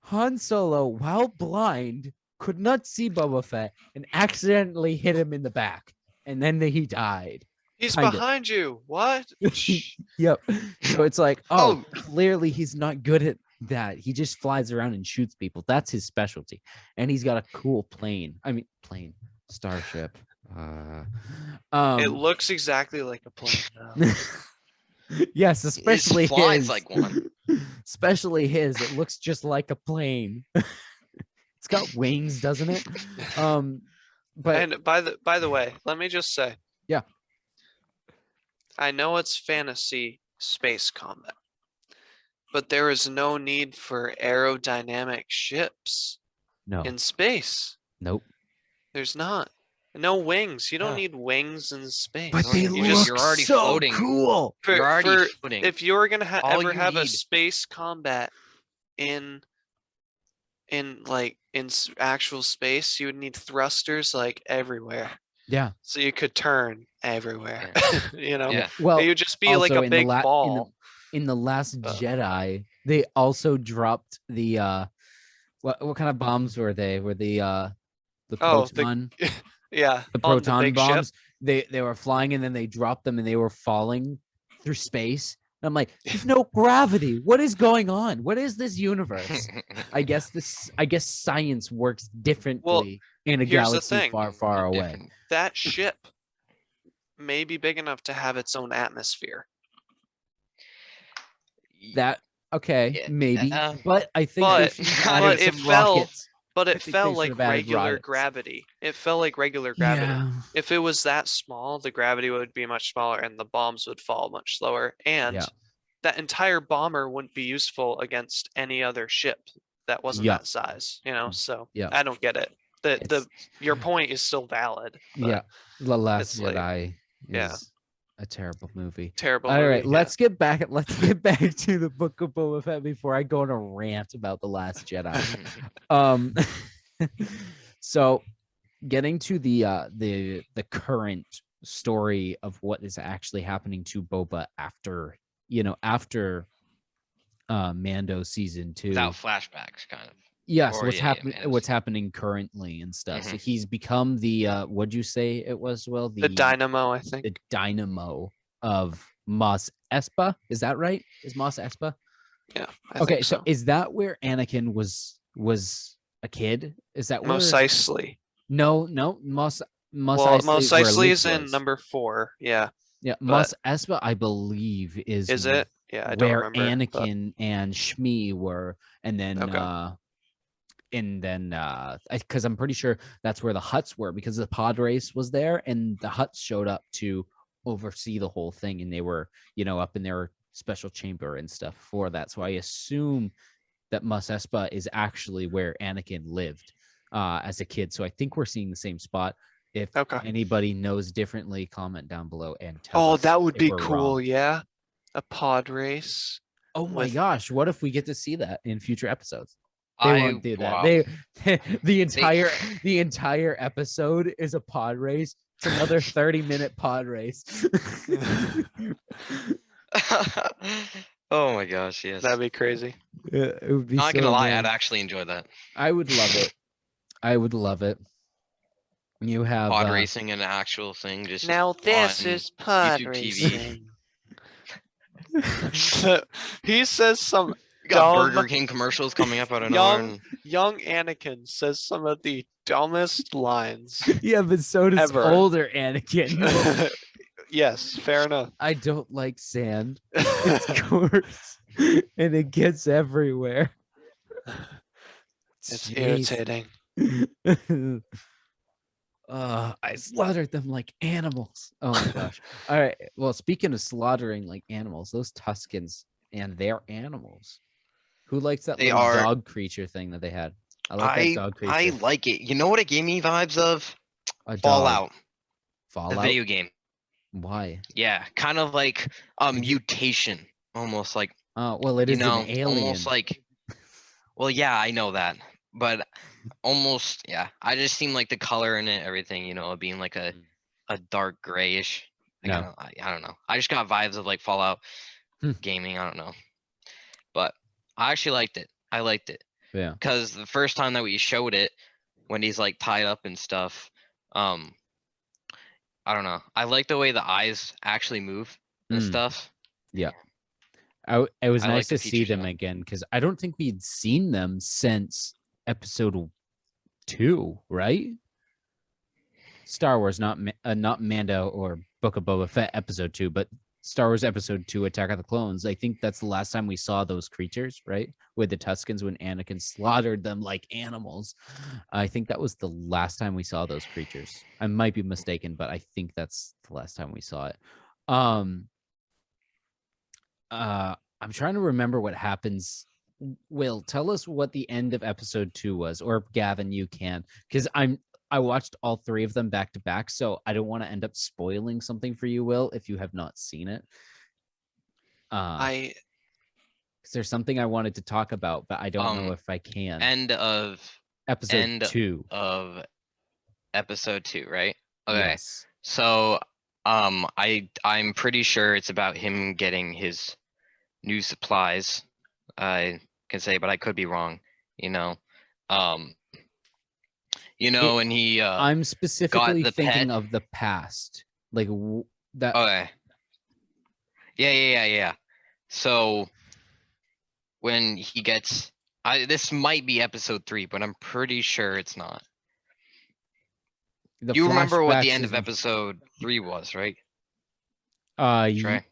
Han Solo, while blind, could not see Boba Fett and accidentally hit him in the back. And then he died. He's Kinda. behind you. What? Yep. So it's like, clearly he's not good at that. He just flies around and shoots people. That's his specialty. And he's got a cool starship. It looks exactly like a plane. Yes, especially flies his. like one. Especially his. It looks just like a plane. It's got wings, doesn't it? But And by the way, let me just say. Yeah. I know it's fantasy space combat, but there is no need for aerodynamic ships in space. Nope. There's not. No wings. You don't need wings in space. But they look you're already so floating. cool. You're already floating. If you were gonna All ever you have a need- space combat in actual space, you would need thrusters like everywhere. Yeah. So you could turn everywhere. You know, Yeah. Well, it would just be like also a big ball. in the Last But- Jedi, they also dropped the what kind of bombs were they? Were the Oh, proton yeah, the on the proton big ship. bombs? They were flying and then they dropped them and they were falling through space. And I'm like, there's no gravity. What is going on? What is this universe? I guess science works differently in a here's the galaxy thing. far, far away. Different. That ship may be big enough to have its own atmosphere. That okay, Yeah, maybe, but I think they But- should have but added it some fell- rockets. But I it think fell they should like have added regular rockets. gravity. It fell like regular gravity. Yeah, If it was that small, the gravity would be much smaller and the bombs would fall much slower. And Yeah. that entire bomber wouldn't be useful against any other ship that wasn't Yeah. that size, you know? So Yeah. I don't get it. It's- Your point is still valid. But yeah. The Last it's like- Jedi yeah. is a terrible movie. Terrible. All right, movie, let's get back. Let's get back to the Book of Boba Fett before I go on a rant about the Last Jedi. So getting to the current story of what is actually happening to Boba after Mando season 2. Without flashbacks, kind of. Yes, or, yeah, what's happening currently and stuff. So he's become the what'd you say it was, Will? The dynamo, I think. The dynamo of Mos Espa. Is that right? Is Mos Espa? Yeah. I Okay, think so is that where Anakin was a kid? Is that where Mos Eisley. No, Mos Well, Eisley Mos where Eisley Luke is in was. number 4. Yeah. Yeah, Mos Espa, I believe, is it? Yeah, I don't where remember. but- Anakin and Shmi were, and then Okay. because I'm pretty sure that's where the Hutts were, because the pod race was there and the Hutts showed up to oversee the whole thing, and they were up in their special chamber and stuff for that. So I assume that Mos Espa is actually where Anakin lived as a kid. So I think we're seeing the same spot. If Okay. anybody knows differently, comment down below and tell Oh, us that would if be we're cool. wrong. Yeah. A pod race. Oh my with- gosh, what if we get to see that in future episodes? They I won't do that. wow. The entire episode is a pod race. It's another 30-minute pod race. Oh my gosh, yes. That'd be crazy. It would be Not so gonna lie, amazing. I'd actually enjoy that. I would love it. I would love it. You have Pod racing, an actual thing. Just Now this on is pod YouTube TV. racing. He says some We got dumb- Burger King commercials coming up out of Young- nowhere. young Anakin says some of the dumbest lines. Yeah, but so does Ever. older Anakin. Yes, fair enough. I don't like sand. It's coarse and it gets everywhere. It's Jeez. irritating. I slaughtered them like animals. Oh my gosh. All right. Well, speaking of slaughtering like animals, those Tuskens and their animals. Who likes that They little are- dog creature thing that they had? I like that dog creature. I like it. You know what it gave me vibes of? A dog. Fallout, the Fallout. video game. Why? Yeah, kind of like a mutation, almost like Oh, well, it you is know, an alien. almost like. Well, yeah, I know that, but almost, yeah. I just seem like the color in it, everything, it being like a dark grayish. No. I don't know. I just got vibes of like Fallout Hmm. gaming. I don't know, but I actually liked it. I liked it Yeah. because the first time that we showed it, when he's like tied up and stuff, I don't know. I like the way the eyes actually move and Mm. stuff. It was I like nice the to see features them in it. again because I don't think we'd seen them since episode 2, right? Star Wars, not Mando or Book of Boba Fett episode 2, but Star Wars episode 2, Attack of the Clones. I think that's the last time we saw those creatures, right? With the Tuskens when Anakin slaughtered them like animals. I think that was the last time we saw those creatures. I might be mistaken, but I think that's the last time we saw it. I'm trying to remember what happens. Will, tell us what the end of episode 2 was, or Gavin, you can, because I watched all 3 of them back to back, so I don't want to end up spoiling something for you, Will, if you have not seen it. I 'Cause there's something I wanted to talk about, but I don't know if I can. End of Episode 2. of episode 2, right? Okay. Yes. So, I'm pretty sure it's about him getting his new supplies. I can say, but I could be wrong. You know, um, and he I'm got specifically the pet. thinking of the past, like that. Okay. Yeah. So when he gets, this might be episode 3, but I'm pretty sure it's not. The You remember what the flashbacks end is of episode 3 was, right? y- Trey?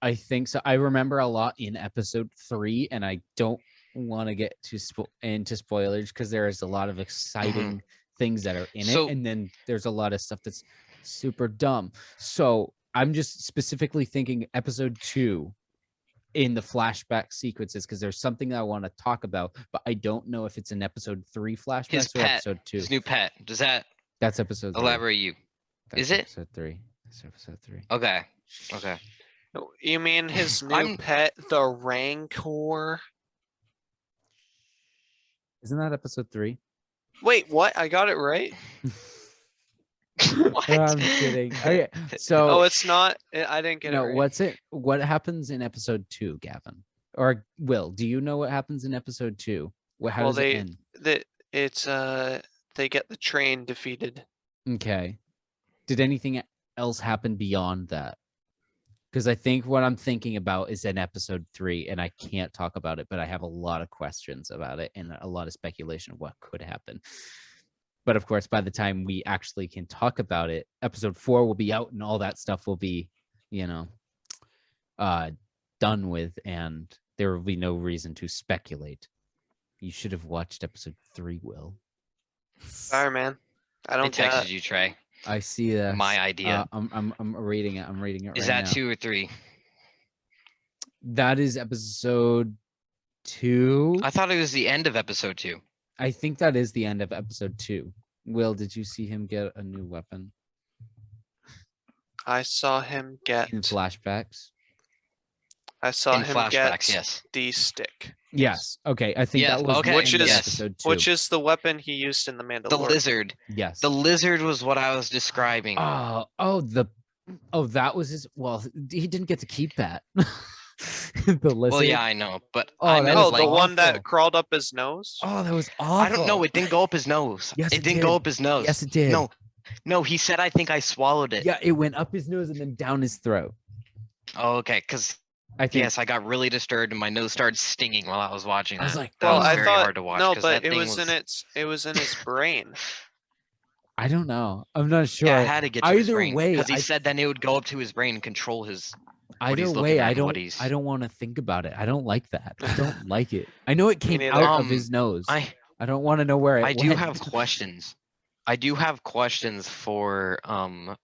I think so. I remember a lot in episode 3, and I don't want to get into spoilers because there is a lot of exciting things that are in it, So- and then there's a lot of stuff that's super dumb. So I'm just specifically thinking episode 2 in the flashback sequences because there's something that I want to talk about, but I don't know if it's in episode 3 flashbacks His or pet, episode 2. his new pet. Does that That's episode 3. elaborate you? That's Is it? episode 3? That's episode 3. Okay. You mean his new I'm- pet, the Rancor? Isn't that episode 3? Wait, what? I got it right? What? I'm kidding. Okay, so Oh, it's not. I didn't get it no, right. what happens in episode 2, Gavin? Or Will, do you know what happens in episode 2? How Well, does it end? They get the train defeated. Okay. Did anything else happen beyond that? Because I think what I'm thinking about is in episode 3, and I can't talk about it, but I have a lot of questions about it and a lot of speculation of what could happen. But of course, by the time we actually can talk about it, episode 4 will be out and all that stuff will be, done with, and there will be no reason to speculate. You should have watched episode 3, Will. Sorry, man. I I don't get texted it. you, Trey. I see that. My idea. I'm reading it. I'm reading it Is right that now. 2 or 3? That is episode 2. I thought it was the end of episode 2. I think that is the end of episode 2. Will, did you see him get a new weapon I saw him get. in flashbacks? I saw In him flashbacks, get yes. the stick, Yes. Okay. I think Yes, that was okay, the Which end of is- episode 2. which is the weapon he used in the The Mandalorian. lizard. yes. The lizard was what I was describing. That was his. Well, he didn't get to keep that. The lizard. Well, yeah, I know, but Oh, I that meant was Oh, like, the one awful. that crawled up his nose. Oh, that was awful. I don't know. It didn't go up his nose. Yes, it it didn't did. go up his nose. Yes, it did. No, he said, I think I swallowed it. Yeah, it went up his nose and then down his throat. Oh, okay, because I think. yes, I got really disturbed and my nose started stinging while I was watching I was that. like, that Well, was I very thought hard to watch. no, 'cause but that it thing was in its. It was in his brain. I don't know. I'm not sure. Yeah, I had to get to his Either brain way, because he I- said then it would go up to his brain and control his. what Either he's looking way, at I and what don't. he's- I don't want to think about it. I don't like that. I don't like it. I know it came neither. out of his nose. I don't want to know where it I do went. have questions. I do have questions for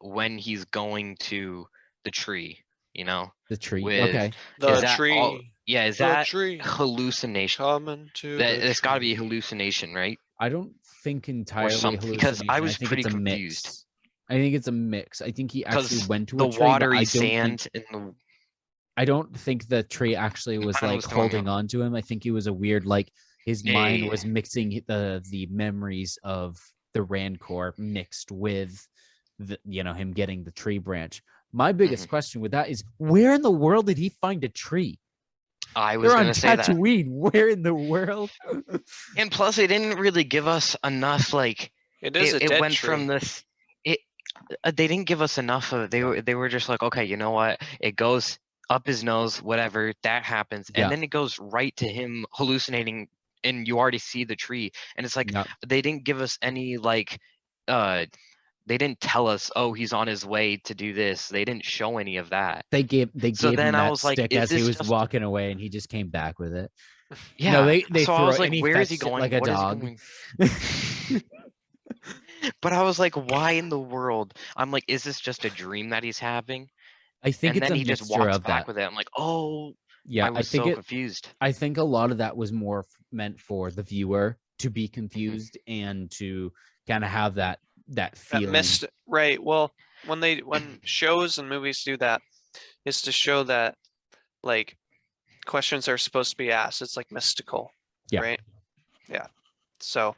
when he's going to the tree. The tree. with- Okay. The Is that tree. all- Yeah, is the that tree. hallucination? Coming to. That the it's got to be tree. hallucination, right? I don't think entirely something, because I hallucination. was think pretty it's a confused. Mix. I think it's a mix. I think he actually Because went to the a tree, but watery I don't think- sand and the I don't think the tree actually was kinda like was throwing holding up. on to him. I think it was a weird, like his Yeah, mind yeah, was mixing the memories of the Rancor mixed with him getting the tree branch. My biggest Mhm. question with that is, where in the world did he find a tree? I was They're on gonna say that. Tatooine. Where in the world? And plus, they didn't really give us enough. Like It is a it dead went tree. from this. They didn't give us enough of. They were just like, okay, you know what? It goes up his nose, whatever that happens, Yeah. and then it goes right to him hallucinating, and you already see the tree, and it's like Yeah. they didn't give us any like. They didn't tell us, oh, he's on his way to do this. They didn't show any of that. They gave So him then I that was like, stick is as he this was just- walking away, and he just came back with it. Yeah. No, they so I threw was it, like, and he where is he fetched it going? like a What is he dog. going? But I was like, why in the world? I'm like, is this just a dream that he's having? I think And it's then a he just mixture walks of back that. with it. I'm like, oh, Yeah, I was so confused. I think a lot of that was more meant for the viewer to be Mm-hmm. confused and to kind of have that That feeling. missed right. Well, when shows and movies do that, is to show that like questions are supposed to be asked. It's like mystical. Yeah. Right. Yeah. So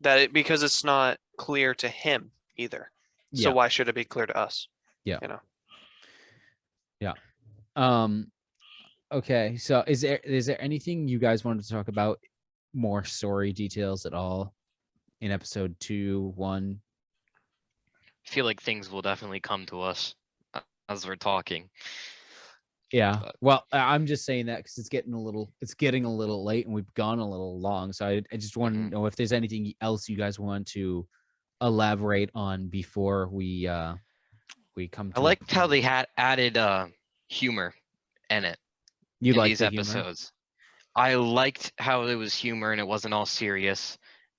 because it's not clear to him either. So why should it be clear to us? Yeah. You know. Yeah. Okay. So is there anything you guys wanted to talk about, more story details at all in episode 2, 1? I feel like things will definitely come to us as we're talking. Yeah. But- Well, I'm just saying that because it's getting a little late and we've gone a little long. So I just want to know if there's anything else you guys want to elaborate on before we come to. I liked how they had added humor in it. You in like these the humor? episodes. I liked how it was humor and it wasn't all serious,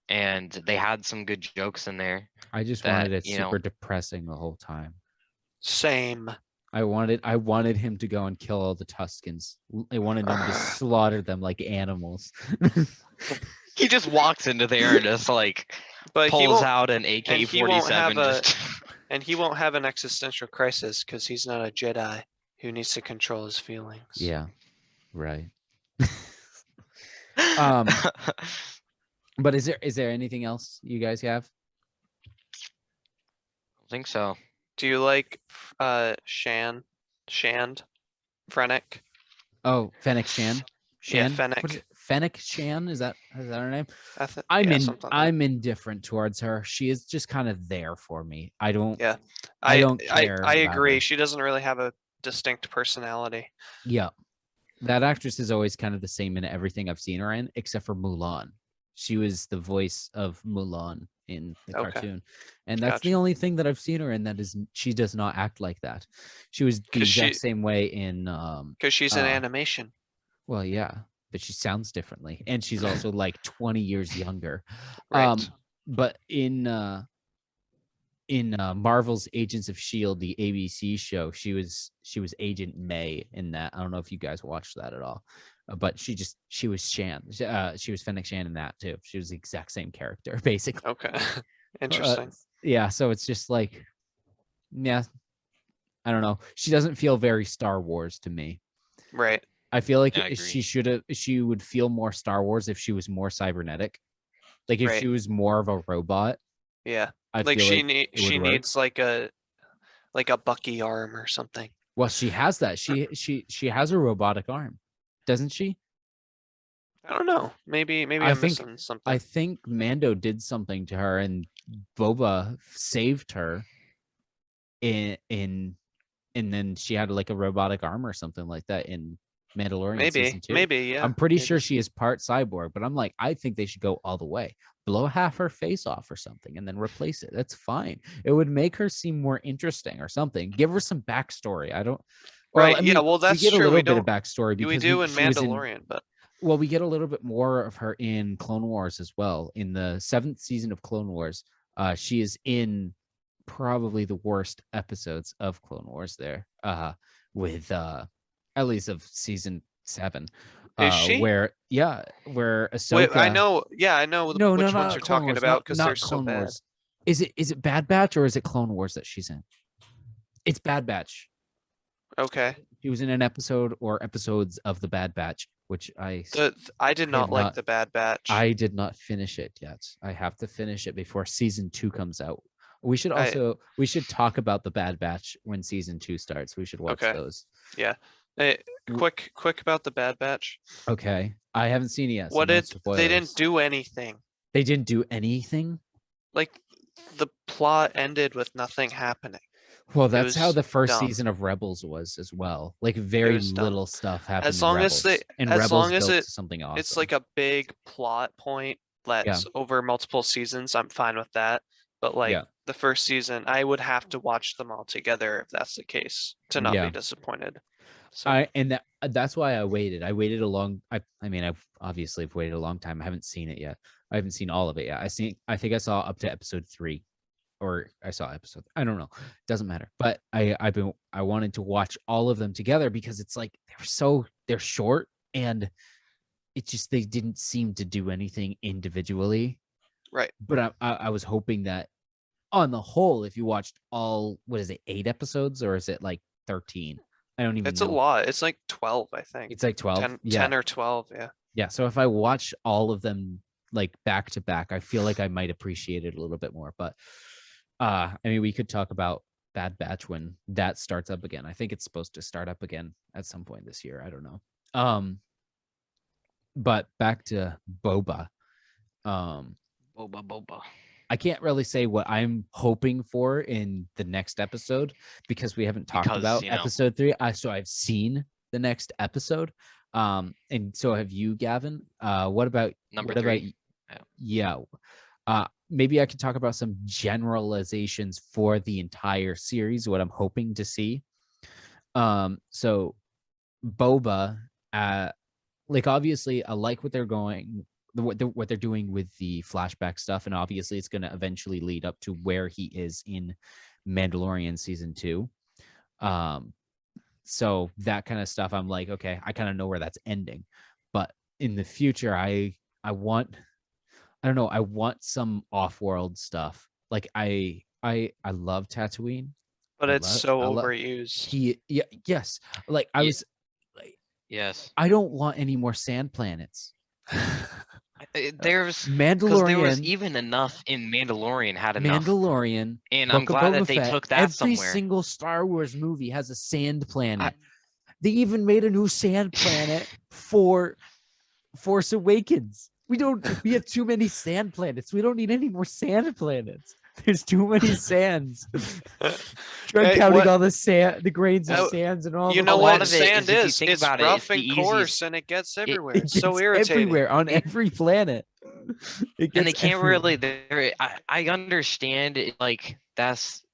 and they had some good jokes in there. I just wanted it super depressing the whole time. Same. I wanted him to go and kill all the Tuskens. I wanted them to slaughter them like animals. He just walks into there and just like pulls out an AK-47. And he won't have an existential crisis because he's not a Jedi who needs to control his feelings. Yeah, right. But is there anything else you guys have? I think so. Do you like Shand? Fennec? Oh, Fennec Shan. Yeah, Fennec. Fennec Shan, is that her name? I'm indifferent towards her. She is just kind of there for me. I don't care. I agree. Her. She doesn't really have a distinct personality. Yeah. That actress is always kind of the same in everything I've seen her in, except for Mulan. She was the voice of Mulan in the cartoon. And that's the only thing that I've seen her in that is she does not act like that. She was the exact same way in because she's in animation. Well, yeah, but she sounds differently. And she's also like 20 years younger. Right. But in Marvel's Agents of S.H.I.E.L.D., the ABC show, she was Agent May in that. I don't know if you guys watched that at all. But she was Shan. She was Fennec Shan in that too. She was the exact same character, basically. Okay. Interesting. Yeah, so it's just like, yeah, I don't know. She doesn't feel very Star Wars to me. Right. I feel like she would feel more Star Wars if she was more cybernetic. Like if she was more of a robot. Yeah. She needs like a Bucky arm or something. Well, she has that. She has a robotic arm. Doesn't she? I don't know. Maybe I'm missing something. I think Mando did something to her, and Boba saved her. And then she had like a robotic arm or something like that in Mandalorian season 2. Maybe, yeah. I'm pretty sure she is part cyborg, but I'm like, I think they should go all the way. Blow half her face off or something, and then replace it. That's fine. It would make her seem more interesting or something. Give her some backstory. I don't. Well, right. I mean, yeah. Well, that's we get true. a little bit of backstory because we do in Mandalorian, but well, we get a little bit more of her in Clone Wars as well. In the 7th season of Clone Wars, she is in probably the worst episodes of Clone Wars. There, with at least of season 7. Is she? Where Ahsoka. Wait, I know. Yeah, I know. No, which ones you're talking about because they're so bad. Wars. Is it Bad Batch or is it Clone Wars that she's in? It's Bad Batch. Okay. He was in an episode or episodes of the Bad Batch, which I did not like the Bad Batch. I did not finish it yet. I have to finish it before season 2 comes out. We should we should talk about the Bad Batch when season 2 starts. We should watch those. Yeah. Hey, quick about the Bad Batch. Okay. I haven't seen it yet. So they didn't do anything. They didn't do anything? Like the plot ended with nothing happening. Well, that's how the first season of Rebels was as well. Like very little stuff happened. As long as it's something awesome. It's like a big plot point that's over multiple seasons. I'm fine with that. But like the first season, I would have to watch them all together if that's the case to not be disappointed. So that's why I waited. I waited a long. I mean, I've waited a long time. I haven't seen it yet. I haven't seen all of it yet. I think I saw up to episode 3. Or I saw episode. I don't know. Doesn't matter. But I wanted to watch all of them together because it's like they're short and it's just they didn't seem to do anything individually. Right. But I was hoping that on the whole, if you watched all 8 episodes or is it like 13? I don't even know. It's a lot. It's like 12, I think. It's like 12. 10 or 12, yeah. Yeah. So if I watch all of them like back to back, I feel like I might appreciate it a little bit more. But I mean, we could talk about Bad Batch when that starts up again. I think it's supposed to start up again at some point this year. I don't know. But back to Boba. Boba. I can't really say what I'm hoping for in the next episode because we haven't talked about episode 3. So I've seen the next episode. And so have you, Gavin. What about number 3? Yeah. Maybe I could talk about some generalizations for the entire series, what I'm hoping to see. So Boba, like obviously I like what they're doing with the flashback stuff, and obviously it's going to eventually lead up to where he is in Mandalorian season 2. So that kind of stuff, I'm like, okay, I kind of know where that's ending. But in the future, I want some off-world stuff. Like I love Tatooine, but it's so overused. Yes. Like I was like, yes. I don't want any more sand planets. There's Mandalorian. There was even enough in Mandalorian had enough. Mandalorian, and Book I'm glad of Boba that they Fett, took that every somewhere. single Star Wars movie has a sand planet. They even made a new sand planet for Force Awakens. We have too many sand planets. We don't need any more sand planets. There's too many sands. Try counting all the sand, the grains of sands, and all. You know what sand is? It's rough and coarse, and it gets everywhere. It's so irritating. Everywhere on every planet. And they can't really. I understand it, like that's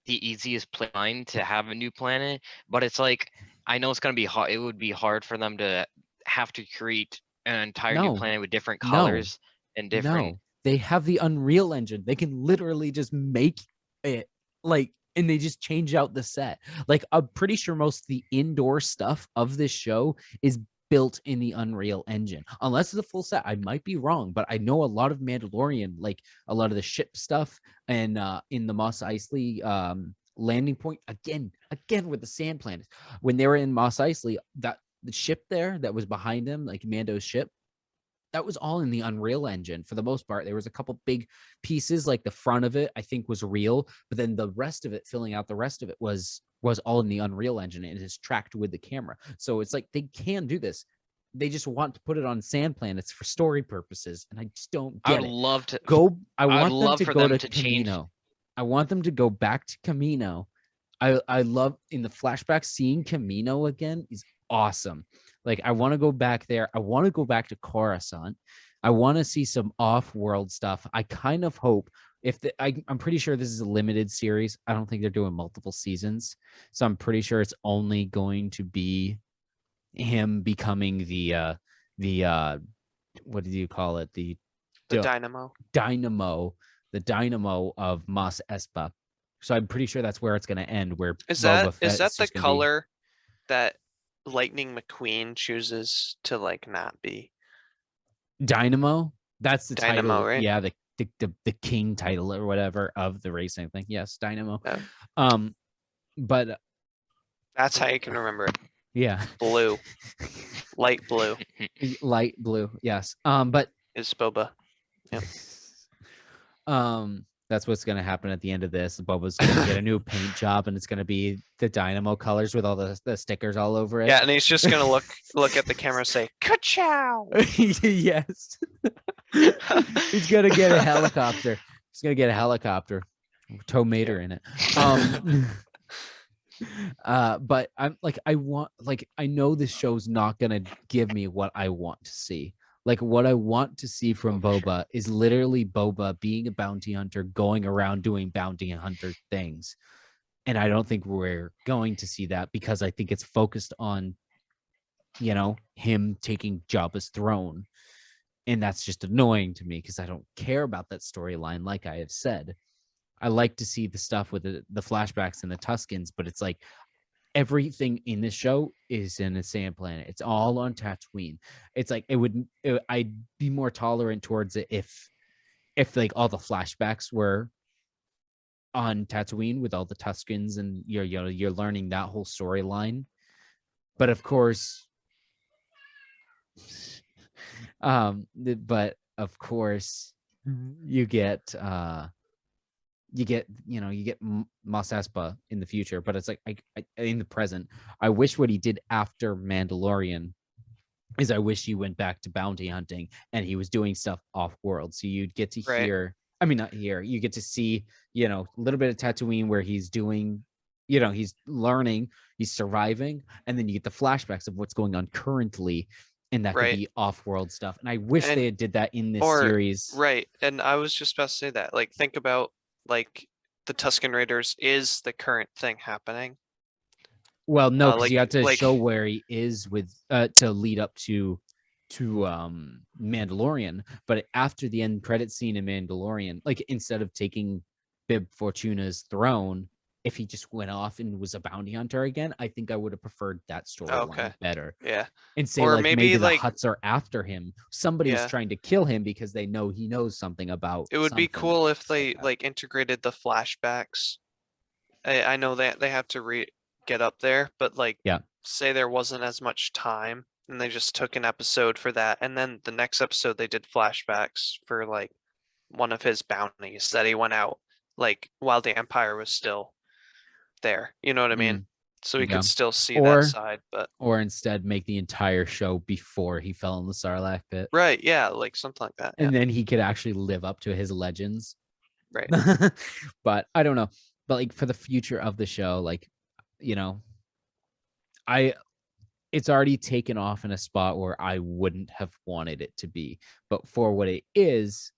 the easiest plan to have a new planet, but it's like I know it's gonna be hard. It would be hard for them to have to create an entire new planet with different colors and different. No, they have the Unreal Engine. They can literally just make it and they just change out the set. Like I'm pretty sure most of the indoor stuff of this show is built in the Unreal Engine, unless it's a full set. I might be wrong, but I know a lot of Mandalorian, like a lot of the ship stuff, and in the Mos Eisley landing point again with the sand planets. When they were in Mos Eisley, that the ship there that was behind him, like Mando's ship, that was all in the Unreal Engine for the most part. There was a couple big pieces, like the front of it, I think was real, but then the rest of it, filling out the rest of it, was all in the Unreal Engine, and it is tracked with the camera. So it's like they can do this. They just want to put it on sand planets for story purposes, and I just don't get it. I would love to go. I want them to go to Camino. I want them to go back to Camino. I love in the flashback seeing Camino again is awesome. Like I want to go back there. I want to go back to Coruscant. I want to see some off-world stuff. I kind of hope I'm pretty sure this is a limited series. I don't think they're doing multiple seasons, so I'm pretty sure it's only going to be him becoming the what do you call it? The dynamo. The dynamo of Mos Espa. So I'm pretty sure that's where it's going to end. Where is that the color that Lightning McQueen chooses to like not be? Dynamo. That's the Dynamo, title, right? Yeah, the king title or whatever of the racing thing. Yes, Dynamo. Yeah. But that's how you can remember it. Yeah. Blue. Light blue. Light blue. Yes. But it's Boba. Yeah. That's what's going to happen at the end of this. Boba's going to get a new paint job, and it's going to be the Dynamo colors with all the stickers all over it. Yeah, and he's just going to look at the camera and say, "Ka-chow!" Yes. He's going to get a helicopter. He's going to get a helicopter. Tow Mater in it. But I'm like, I know this show's not going to give me what I want to see. Like what I want to see from Boba is literally Boba being a bounty hunter, going around doing bounty hunter things. And I don't think we're going to see that because I think it's focused on, him taking Jabba's throne. And that's just annoying to me because I don't care about that storyline. Like I have said, I like to see the stuff with the flashbacks and the Tuskens, but it's like, everything in this show is in a sand planet. It's all on Tatooine. It's like I'd be more tolerant towards it if like all the flashbacks were on Tatooine with all the Tuskens and you're learning that whole storyline. But of course, you get you get Mos Espa in the future, but it's like I in the present. I wish what he did after Mandalorian is I wish he went back to bounty hunting and he was doing stuff off world. So you'd get to hear, I mean, not hear, you get to see, a little bit of Tatooine where he's doing, he's learning, he's surviving. And then you get the flashbacks of what's going on currently. And that could be off world stuff. And I wish they did that in this series. Right. And I was just about to say that, like, think about like the Tusken Raiders is the current thing happening. Well, no, because you have to show where he is with to lead up to Mandalorian. But after the end credit scene in Mandalorian, like instead of taking Bib Fortuna's throne, if he just went off and was a bounty hunter again, I think I would have preferred that storyline better. Yeah. And say or maybe the Hutts are after him. Somebody's trying to kill him because they know he knows something about. It would be cool if they like integrated the flashbacks. I know that they have to get up there, but like say there wasn't as much time and they just took an episode for that, and then the next episode they did flashbacks for like one of his bounties that he went out like while the Empire was still there. You know what I mean? So we could still see that side, but or instead make the entire show before he fell in the Sarlacc pit. Right, yeah, like something like that. And then he could actually live up to his legends. Right. But I don't know. But like for the future of the show, like, it's already taken off in a spot where I wouldn't have wanted it to be. But for what it is,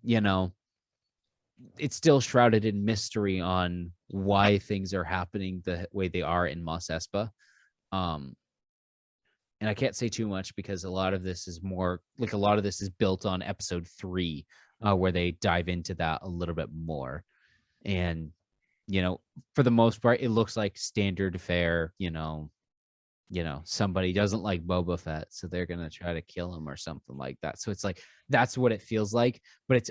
it's still shrouded in mystery on why things are happening the way they are in Mos Espa. And I can't say too much because a lot of this is built on episode 3, where they dive into that a little bit more. And, for the most part, it looks like standard fare, somebody doesn't like Boba Fett, so they're going to try to kill him or something like that. So it's like, that's what it feels like. But it's,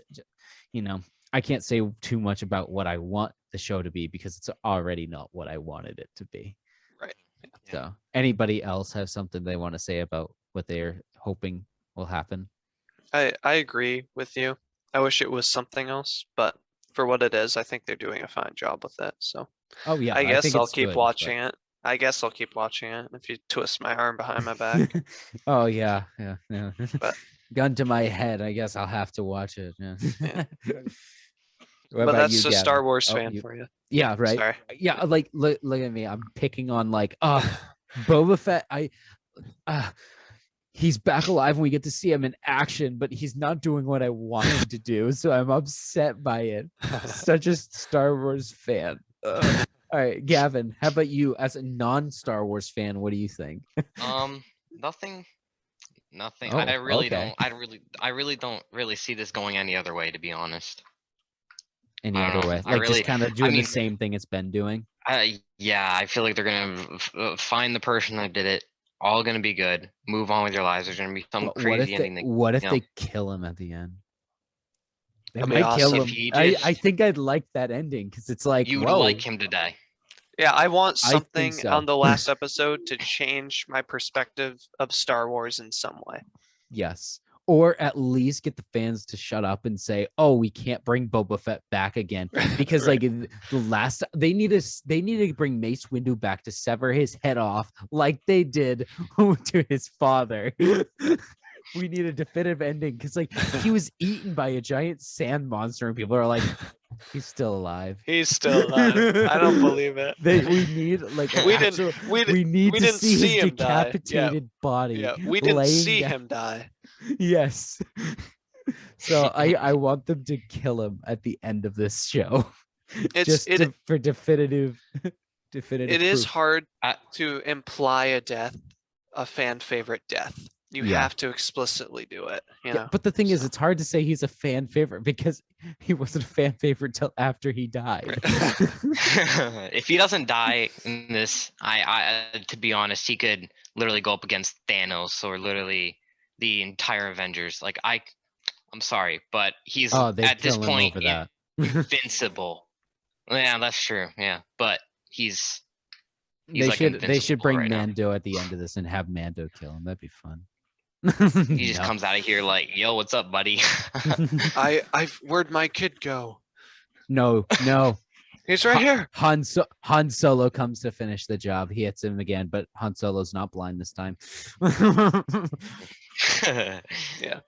I can't say too much about what I want the show to be because it's already not what I wanted it to be. Right. Yeah. So anybody else have something they want to say about what they're hoping will happen? I agree with you. I wish it was something else, but for what it is, I think they're doing a fine job with it. So I guess I'll keep watching it. I guess I'll keep watching it if you twist my arm behind my back. Oh yeah. But, gun to my head, I guess I'll have to watch it. Yeah. But that's a Star Wars fan for you. Yeah, right. Sorry. Yeah, like look at me. I'm picking on like Boba Fett. He's back alive and we get to see him in action, but he's not doing what I want him to do. So I'm upset by it. Such a Star Wars fan. All right, Gavin, how about you as a non-Star Wars fan? What do you think? Nothing. Oh, I really okay. don't. I really don't really see this going any other way, to be honest. Any other way? Like just kind of doing the same thing it's been doing? Yeah, I feel like they're gonna find the person that did it. All gonna be good. Move on with your lives. There's gonna be some crazy ending. What if they kill him at the end? They That'd be might kill awesome. him. I think I'd like that ending because it's like You would like him to die. Yeah, I want something so. on the last episode to change my perspective of Star Wars in some way. Yes. Or at least get the fans to shut up and say, "Oh, we can't bring Boba Fett back again," because Right. like the last they need to bring Mace Windu back to sever his head off like they did to his father. We need a definitive ending because like he was eaten by a giant sand monster and people are like, he's still alive. He's still alive. I don't believe it. We need like We didn't to see his him die. decapitated body. Yeah, we didn't laying see down. him die. Yes. So I want them to kill him at the end of this show. For definitive. It is proof. hard to imply a fan favorite death. You have to explicitly do it. You know? But the thing is, it's hard to say he's a fan favorite because he wasn't a fan favorite till after he died. If he doesn't die in this, I to be honest, he could literally go up against Thanos or literally the entire Avengers. Like I'm sorry, but he's at this point invincible. Yeah, that's true. Yeah, but he's they should bring right Mando at the end of this and have Mando kill him. That'd be fun. He just comes out of here like, "Yo, what's up, buddy?" Where'd my kid go? No. He's right here. Han Solo comes to finish the job. He hits him again, but Han Solo's not blind this time. Yeah.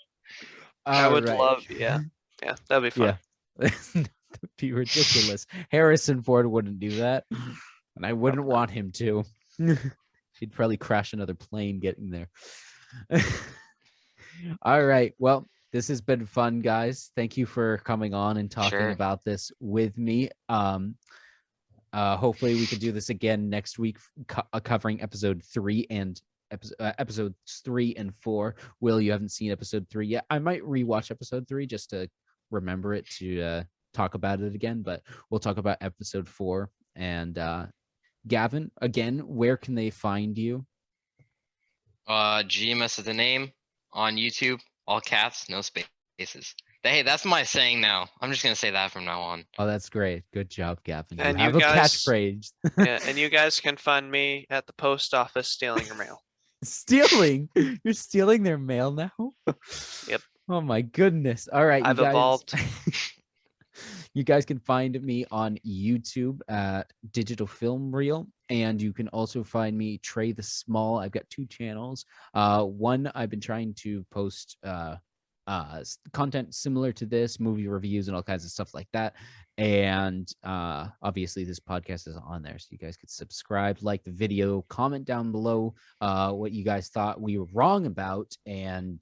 I All would right. love, yeah, that'd be fun. Yeah. That'd be ridiculous. Harrison Ford wouldn't do that, and I wouldn't want him to. He'd probably crash another plane getting there. All right. Well, this has been fun, guys. Thank you for coming on and talking about this with me. Hopefully we can do this again next week, covering episode 3 and episodes 3 and 4. Will, you haven't seen episode 3 yet. I might rewatch episode 3 just to remember it to talk about it again, but we'll talk about episode 4. And Gavin, again, where can they find you? GMS is the name on YouTube, all caps, no spaces. Hey, that's my saying now. I'm just gonna say that from now on. Oh, that's great. Good job, Gavin. And you have you a guys- catchphrase. Yeah, and you guys can find me at the post office stealing your mail. Stealing? You're stealing their mail now? Yep. Oh my goodness. All right, I've you guys, evolved. You guys can find me on YouTube at Digital Film Reel, and you can also find me Trey the Small. I've got 2 channels. One, I've been trying to post content similar to this, movie reviews and all kinds of stuff like that. And obviously this podcast is on there, so you guys could subscribe, like the video, comment down below what you guys thought we were wrong about, and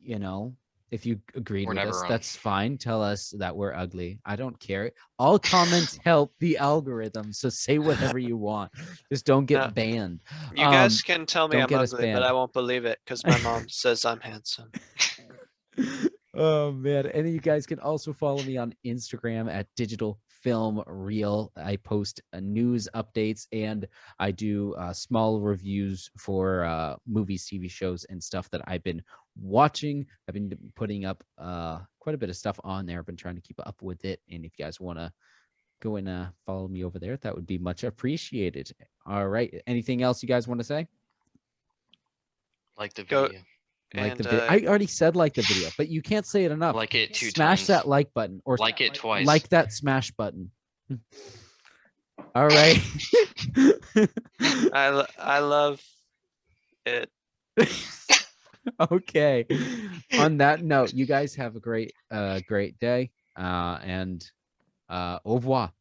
you know, if you agreed with us, that's fine. Tell us that we're ugly. I don't care. All comments help the algorithm, so say whatever you want. Just don't get banned. You guys can tell me I'm ugly, but I banned. won't believe it because my mom says I'm handsome. Oh man, and you guys can also follow me on Instagram at Digital Film Reel. I post news updates, and I do small reviews for movies, TV shows, and stuff that I've been watching. I've been putting up quite a bit of stuff on there. I've been trying to keep up with it, and if you guys want to go and follow me over there, that would be much appreciated. All right, anything else you guys want to say? Like the video. Like the video. I already said like the video, but you can't say it enough. Like it 2 Smash times. that like button, or like it twice. Like that smash button. All right. I love it. Okay. On that note, you guys have a great day, and au revoir.